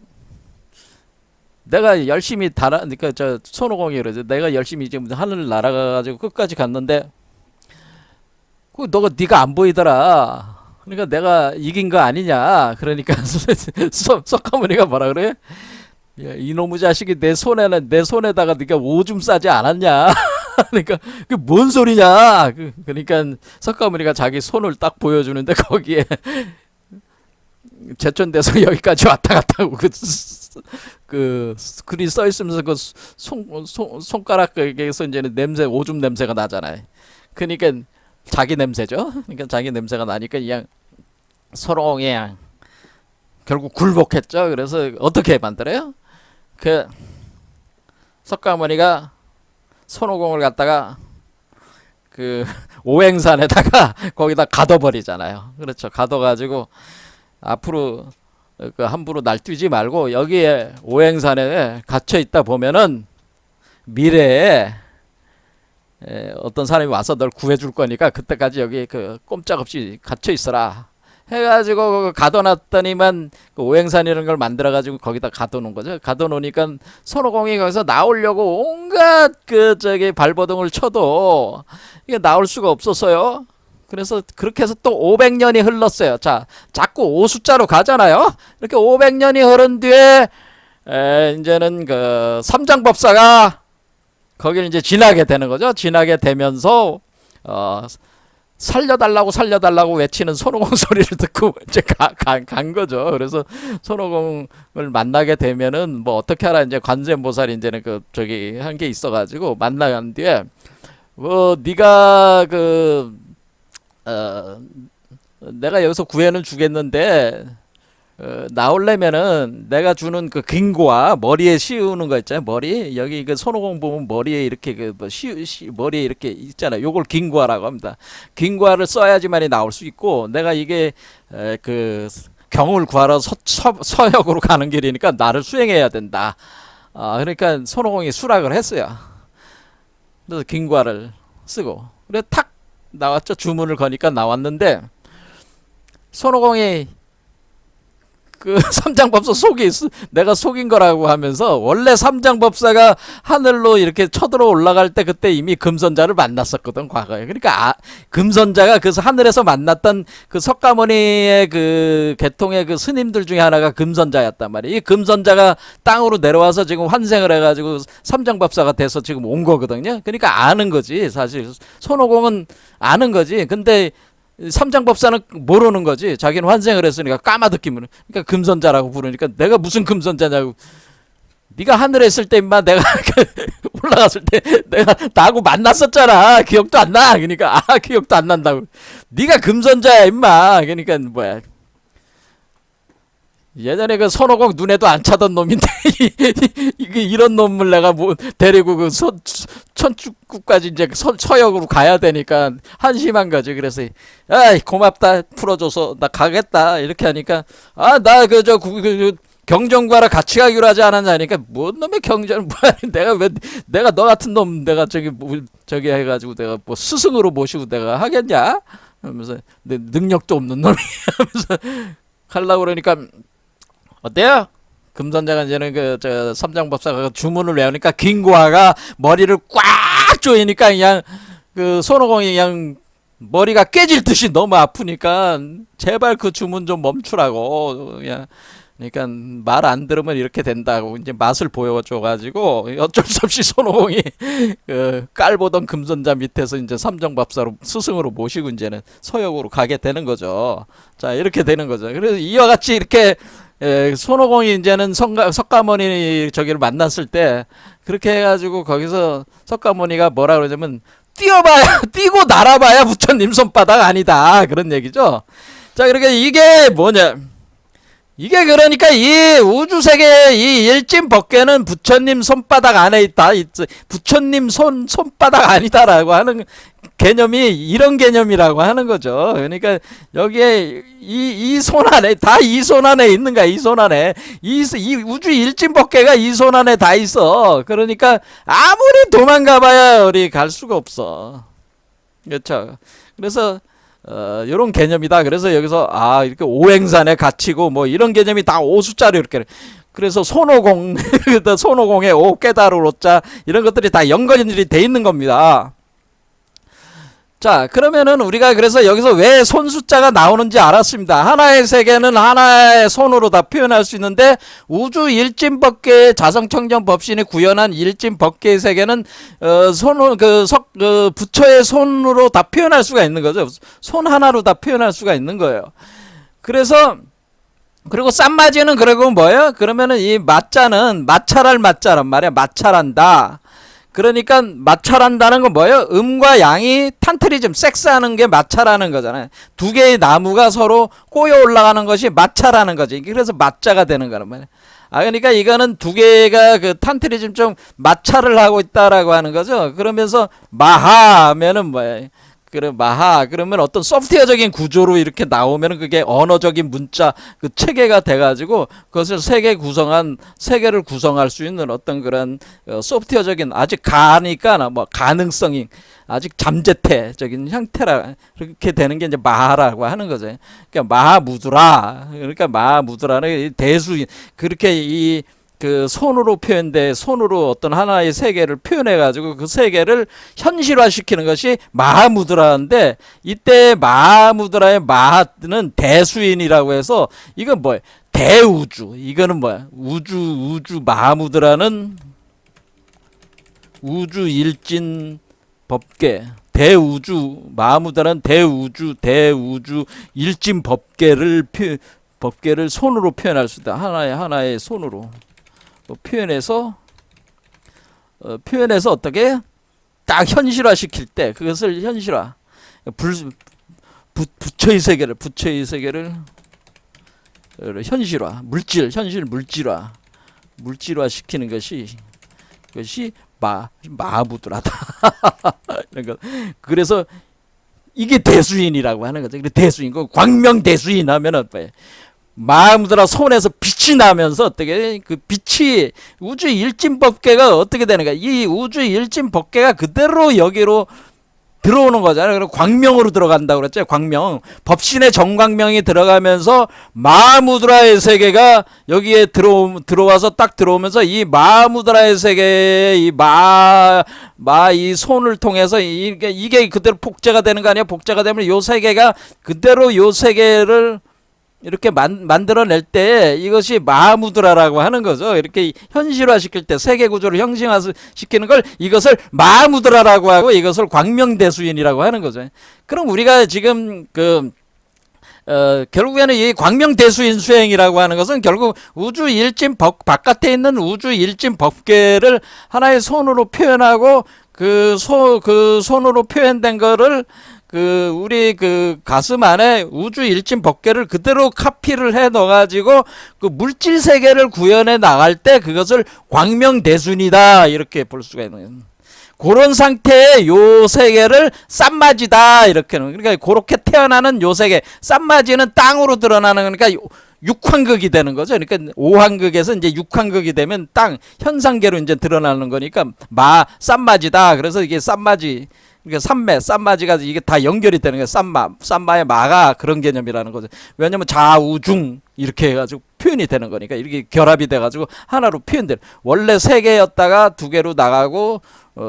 내가 열심히 그러니까 저 손오공이 그러죠. 내가 열심히 지금 하늘 날아가가지고 끝까지 갔는데 그 네가 안 보이더라. 그러니까 내가 이긴 거 아니냐. 그러니까 석가모니가 뭐라 그래? 야, 이놈의 자식이 내 손에다가 네가 오줌 싸지 않았냐? 그러니까 그 뭔 소리냐? 그러니까 석가모니가 자기 손을 딱 보여주는데 거기에 제천대서 여기까지 왔다 갔다 하고 그 글이 써 있으면서 그 손가락에서 이제는 오줌 냄새가 나잖아요. 그러니까 자기 냄새죠. 그러니까 자기 냄새가 나니까 그냥 서로 그냥 결국 굴복했죠. 그래서 어떻게 만들어요? 그 석가모니가 손오공을 갖다가 그 오행산에다가 거기다 가둬버리잖아요. 그렇죠. 가둬가지고 앞으로 그 함부로 날뛰지 말고 여기에 오행산에 갇혀 있다 보면은 미래에 어떤 사람이 와서 널 구해줄 거니까 그때까지 여기 그 꼼짝없이 갇혀 있어라. 해가지고 가둬놨더니만 그 오행산이라는 걸 만들어가지고 거기다 가둬놓은 거죠. 가둬놓으니까 손오공이 거기서 나오려고 온갖 그 저기 발버둥을 쳐도 이게 나올 수가 없었어요. 그래서 그렇게 해서 또 500년이 흘렀어요. 자, 자꾸 5숫자로 가잖아요. 이렇게 500년이 흐른 뒤에 이제는 그 삼장법사가 거기를 이제 지나게 되는 거죠. 지나게 되면서 살려달라고 외치는 손오공 소리를 듣고 이제 간 거죠. 그래서 손오공을 만나게 되면은 뭐 어떻게 하라 이제 관세음보살이 이제는 그 저기 한 게 있어가지고 만나간 뒤에 뭐 네가 내가 여기서 구해는 주겠는데 나오려면은 내가 주는 그 긴고와 머리에 씌우는 거 있잖아요. 머리 여기 그 손오공 보면 머리에 이렇게 그뭐 머리에 이렇게 있잖아요. 요걸 긴고화라고 합니다. 긴고화를 써야지만이 나올 수 있고 내가 이게 그 경을 구하러 서역으로 가는 길이니까 나를 수행해야 된다. 그러니까 손오공이 수락을 했어요. 그래서 긴고화를 쓰고 그래 탁 나왔죠. 주문을 거니까 나왔는데 손오공이 그 삼장법사 내가 속인 거라고 하면서, 원래 삼장법사가 하늘로 이렇게 쳐들어 올라갈 때 그때 이미 금선자를 만났었거든, 과거에. 그러니까 금선자가 그 하늘에서 만났던 그 석가모니의 그 계통의 그 스님들 중에 하나가 금선자였단 말이에요. 이 금선자가 땅으로 내려와서 지금 환생을 해가지고 삼장법사가 돼서 지금 온 거거든요. 그러니까 아는 거지, 사실. 손오공은 아는 거지. 근데 삼장법사는 모르는 거지. 자기는 환생을 했으니까 까마득히면. 그러니까 금선자라고 부르니까 내가 무슨 금선자냐고. 네가 하늘에 있을 때 임마 내가 올라갔을 때 내가 나하고 만났었잖아. 기억도 안 나. 그러니까 기억도 안 난다고. 네가 금선자야 임마. 그러니까 뭐야. 예전에 그 손오공 눈에도 안 차던 놈인데 이런 놈을 내가 뭐 데리고 그 천축구까지 이제 서역으로 가야 되니까 한심한 거지. 그래서 아이 고맙다 풀어줘서 나 가겠다 이렇게 하니까 나 그저 경전과라 같이 가기로 하지 않았냐니까 뭔 놈의 경전 뭐야. 내가 너 같은 놈 내가 저기 해가지고 내가 뭐 스승으로 모시고 내가 하겠냐 하면서 내 능력도 없는 놈이 하면서 하려고 그러니까 어때요? 금선자가 이제는 저 삼장법사가 주문을 외우니까 김구화가 머리를 꽉 조이니까 그냥 그 손오공이 그냥 머리가 깨질 듯이 너무 아프니까 제발 그 주문 좀 멈추라고. 그냥 그러니까 말 안 들으면 이렇게 된다고 이제 맛을 보여줘가지고 어쩔 수 없이 손오공이 그 깔보던 금선자 밑에서 이제 삼정법사로 스승으로 모시고 이제는 서역으로 가게 되는 거죠. 자 이렇게 되는 거죠. 그래서 이와 같이 이렇게 손오공이 이제는 석가모니 저기를 만났을 때 그렇게 해가지고 거기서 석가모니가 뭐라 그러냐면 뛰고 날아봐야 부처님 손바닥 아니다 그런 얘기죠. 자 그러니까 이게 뭐냐. 이게 그러니까 이 우주세계 이 일진법계는 부처님 손바닥 안에 있다. 부처님 손바닥 아니다라고 하는 개념이 이런 개념이라고 하는 거죠. 그러니까 여기에 이 손 안에 다 이 손 안에 있는 거야. 이 손 안에 이 우주 일진법계가 이 손 안에 다 있어. 그러니까 아무리 도망가봐야 우리 갈 수가 없어. 그렇죠. 그래서 요런 개념이다. 그래서 여기서 이렇게 오행산에 갇히고 뭐 이런 개념이 다 오숫자로 이렇게. 그래서 손오공의 오 깨달을 오자 이런 것들이 다 연관이 돼 있는 겁니다. 자 그러면은 우리가 그래서 여기서 왜 손숫자가 나오는지 알았습니다. 하나의 세계는 하나의 손으로 다 표현할 수 있는데 우주 일진법계의 자성청정법신이 구현한 일진법계의 세계는 부처의 손으로 다 표현할 수가 있는 거죠. 손 하나로 다 표현할 수가 있는 거예요. 그래서 그리고 쌈마지는 그러고 뭐예요? 그러면은 이 마자는 마찰할 마자란 말이야. 마찰한다. 그러니까 마찰한다는 건 뭐예요? 음과 양이 탄트리즘, 섹스하는 게 마찰하는 거잖아요. 두 개의 나무가 서로 꼬여 올라가는 것이 마찰하는 거지. 그래서 마자가 되는 거란 말이에요. 그러니까 이거는 두 개가 그 탄트리즘 좀 마찰을 하고 있다라고 하는 거죠. 그러면서 마하 하면은 뭐예요? 마하 그러면 어떤 소프트웨어적인 구조로 이렇게 나오면은 그게 언어적인 문자 그 체계가 돼가지고 그것을 세계를 구성할 수 있는 어떤 그런 소프트웨어적인 아직 가니까 뭐 가능성이 아직 잠재태적인 형태라 그렇게 되는 게 이제 마하라고 하는 거죠. 그러니까 마하무드라 그러니까 마하무드라는 대수인 그렇게 그 손으로 표현돼 손으로 어떤 하나의 세계를 표현해 가지고 그 세계를 현실화시키는 것이 마하무드라인데 이때 마하무드라의 마하는 대수인이라고 해서 이건 뭐야 대우주 이거는 뭐야 우주 마하무드라는 우주 일진 법계 대우주 마하무드라는 대우주 일진 법계를 손으로 표현할 수 있다. 하나의 손으로 표현해서 어떻게 딱 현실화 시킬 때 그것을 현실화 부처의 세계를 현실화 물질화 시키는 것이 마하무드라다. 그래서 이게 대수인이라고 하는 거죠. 대수인 광명 대수인 하면은 마하무드라 손에서 빛이 나면서 어떻게 그 빛이 우주 일진법계가 어떻게 되는가? 이 우주 일진법계가 그대로 여기로 들어오는 거잖아요. 그리고 광명으로 들어간다고 그랬죠. 광명. 법신의 정광명이 들어가면서 마하무드라의 세계가 여기에 들어와서 딱 들어오면서 이 마하무드라의 세계에 이 손을 통해서 이게 그대로 복제가 되는 거 아니야? 복제가 되면 요 세계가 그대로 요 세계를 이렇게 만들어낼 때 이것이 마하무드라라고 하는 거죠. 이렇게 현실화시킬 때 세계 구조를 형식화시키는 걸 이것을 마하무드라라고 하고 이것을 광명대수인이라고 하는 거죠. 그럼 우리가 지금 결국에는 이 광명대수인 수행이라고 하는 것은 결국 우주 일진 바깥에 있는 우주 일진 법계를 하나의 손으로 표현하고 그 손으로 표현된 거를 우리 가슴 안에 우주 일진 법계를 그대로 카피를 해 넣어가지고 그 물질 세계를 구현해 나갈 때 그것을 광명대순이다 이렇게 볼 수가 있는 거예요. 그런 상태의 요 세계를 쌈마지다 이렇게는, 그러니까 그렇게 태어나는 요 세계, 쌈마지는 땅으로 드러나는 거니까 육황극이 되는 거죠. 그러니까 오황극에서 이제 육황극이 되면 땅 현상계로 이제 드러나는 거니까 쌈마지다. 그래서 이게 쌈마지, 그러니까 쌈마지가 이게 다 연결이 되는 거예요. 쌈마의 마가 그런 개념이라는 거죠. 왜냐면 좌우중 이렇게 해가지고 표현이 되는 거니까 이렇게 결합이 돼가지고 하나로 표현돼요. 원래 세 개였다가 두 개로 나가고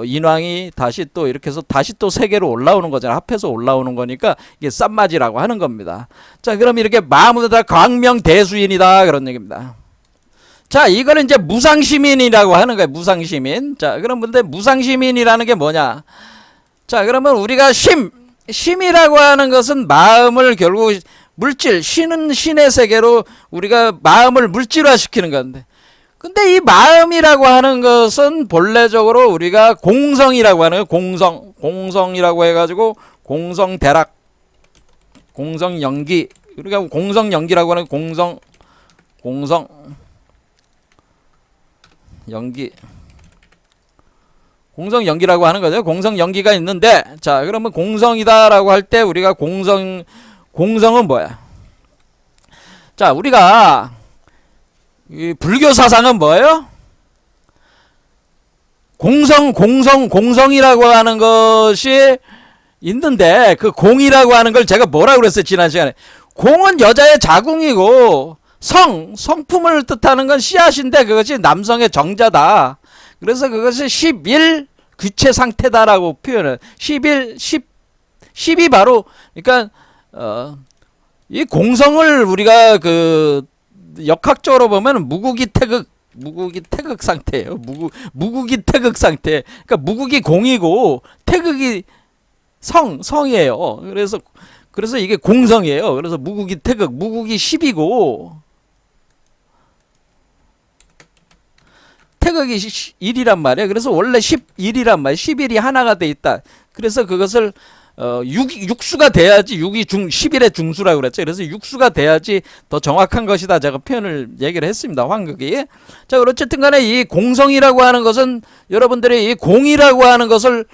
인왕이 다시 또 이렇게 해서 다시 또 세 개로 올라오는 거잖아요. 합해서 올라오는 거니까 이게 쌈마지라고 하는 겁니다. 자, 그럼 이렇게 마하무드다 광명대수인이다 그런 얘기입니다. 자, 이거는 이제 무상시민이라고 하는 거예요. 무상시민. 자, 그럼 근데 무상시민이라는 게 뭐냐? 자, 그러면 우리가 심이라고 하는 것은 마음을 결국 물질, 신은 신의 세계로 우리가 마음을 물질화시키는 건데, 근데 이 마음이라고 하는 것은 본래적으로 우리가 공성이라고 하는 거예요. 공성이라고 해가지고 공성대락, 공성연기, 우리가 공성연기라고 하는 공성연기, 공성연기라고 하는 거죠. 공성연기가 있는데, 자, 그러면 공성이다라고 할 때 우리가 공성은 뭐야? 자, 우리가 이 불교 사상은 뭐예요? 공성이라고 하는 것이 있는데 그 공이라고 하는 걸 제가 뭐라고 그랬어요? 지난 시간에. 공은 여자의 자궁이고 성품을 뜻하는 건 씨앗인데 그것이 남성의 정자다. 그래서 그것이 11 귀체 상태다라고 표현을. 10이 바로, 그러니까 이 공성을 우리가 역학적으로 보면 무국이 태극 상태예요. 무국이 태극 상태. 그러니까 무국이 공이고 태극이 성이에요. 그래서 이게 공성이에요. 그래서 무국이 태극, 무국이 10이고 태극이 1이란 말이에요. 그래서 원래 11이란 말이에요. 11이 하나가 돼 있다. 그래서 그것을 육수가 돼야지, 11의 중수라고 그랬죠. 그래서 육수가 돼야지 더 정확한 것이다. 제가 표현을 얘기를 했습니다. 황극이. 자, 어쨌든 간에 이 공성이라고 하는 것은 여러분들이 이 공이라고 하는 것을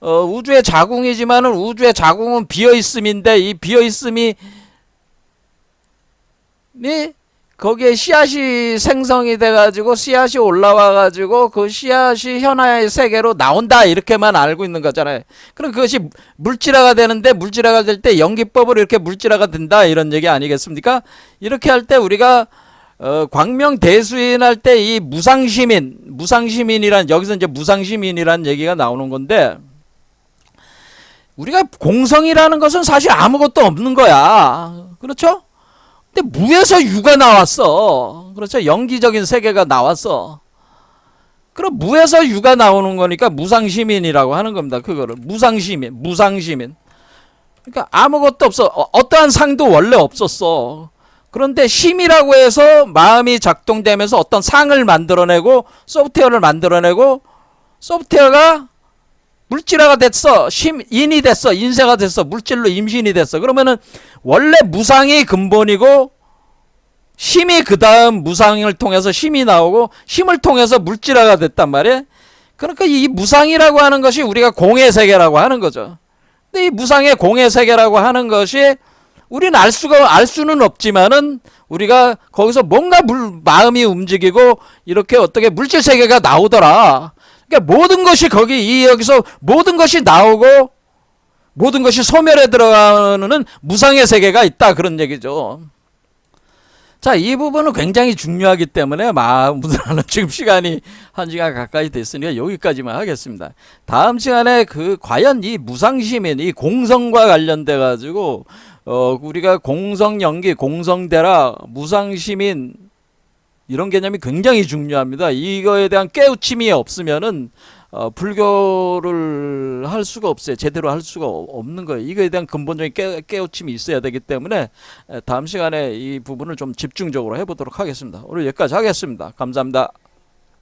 우주의 자궁이지만은 우주의 자궁은 비어있음인데 이 비어있음이 거기에 씨앗이 생성이 돼가지고 씨앗이 올라와가지고 그 씨앗이 현화의 세계로 나온다 이렇게만 알고 있는 거잖아요. 그럼 그것이 물질화가 되는데 물질화가 될 때 연기법으로 이렇게 물질화가 된다 이런 얘기 아니겠습니까? 이렇게 할 때 우리가 광명대수인 할 때 이 무상시민이란 여기서 이제 무상시민이란 얘기가 나오는 건데 우리가 공성이라는 것은 사실 아무것도 없는 거야. 그렇죠? 근데 무에서 유가 나왔어. 그렇죠? 연기적인 세계가 나왔어. 그럼 무에서 유가 나오는 거니까 무상시민이라고 하는 겁니다. 그거를 무상시민. 그러니까 아무것도 없어. 어떠한 상도 원래 없었어. 그런데 심이라고 해서 마음이 작동되면서 어떤 상을 만들어내고 소프트웨어를 만들어내고 소프트웨어가 물질화가 됐어. 인이 됐어. 인세가 됐어. 물질로 임신이 됐어. 그러면은 원래 무상이 근본이고 심이 그 다음 무상을 통해서 심이 나오고 심을 통해서 물질화가 됐단 말이에요. 그러니까 이 무상이라고 하는 것이 우리가 공의 세계라고 하는 거죠. 근데 이 무상의 공의 세계라고 하는 것이 우리는 알 수는 없지만은 우리가 거기서 뭔가 마음이 움직이고 이렇게 어떻게 물질 세계가 나오더라. 그러니까 모든 것이 여기서 모든 것이 나오고 모든 것이 소멸에 들어가는 무상의 세계가 있다, 그런 얘기죠. 자, 이 부분은 굉장히 중요하기 때문에 무슨 지금 시간이 1시간 가까이 됐으니까 여기까지만 하겠습니다. 다음 시간에 과연 이 무상시민, 이 공성과 관련돼 가지고 우리가 공성연기, 공성대라, 무상시민 이런 개념이 굉장히 중요합니다. 이거에 대한 깨우침이 없으면은 불교를 할 수가 없어요. 제대로 할 수가 없는 거예요. 이거에 대한 근본적인 깨우침이 있어야 되기 때문에 다음 시간에 이 부분을 좀 집중적으로 해보도록 하겠습니다. 오늘 여기까지 하겠습니다. 감사합니다.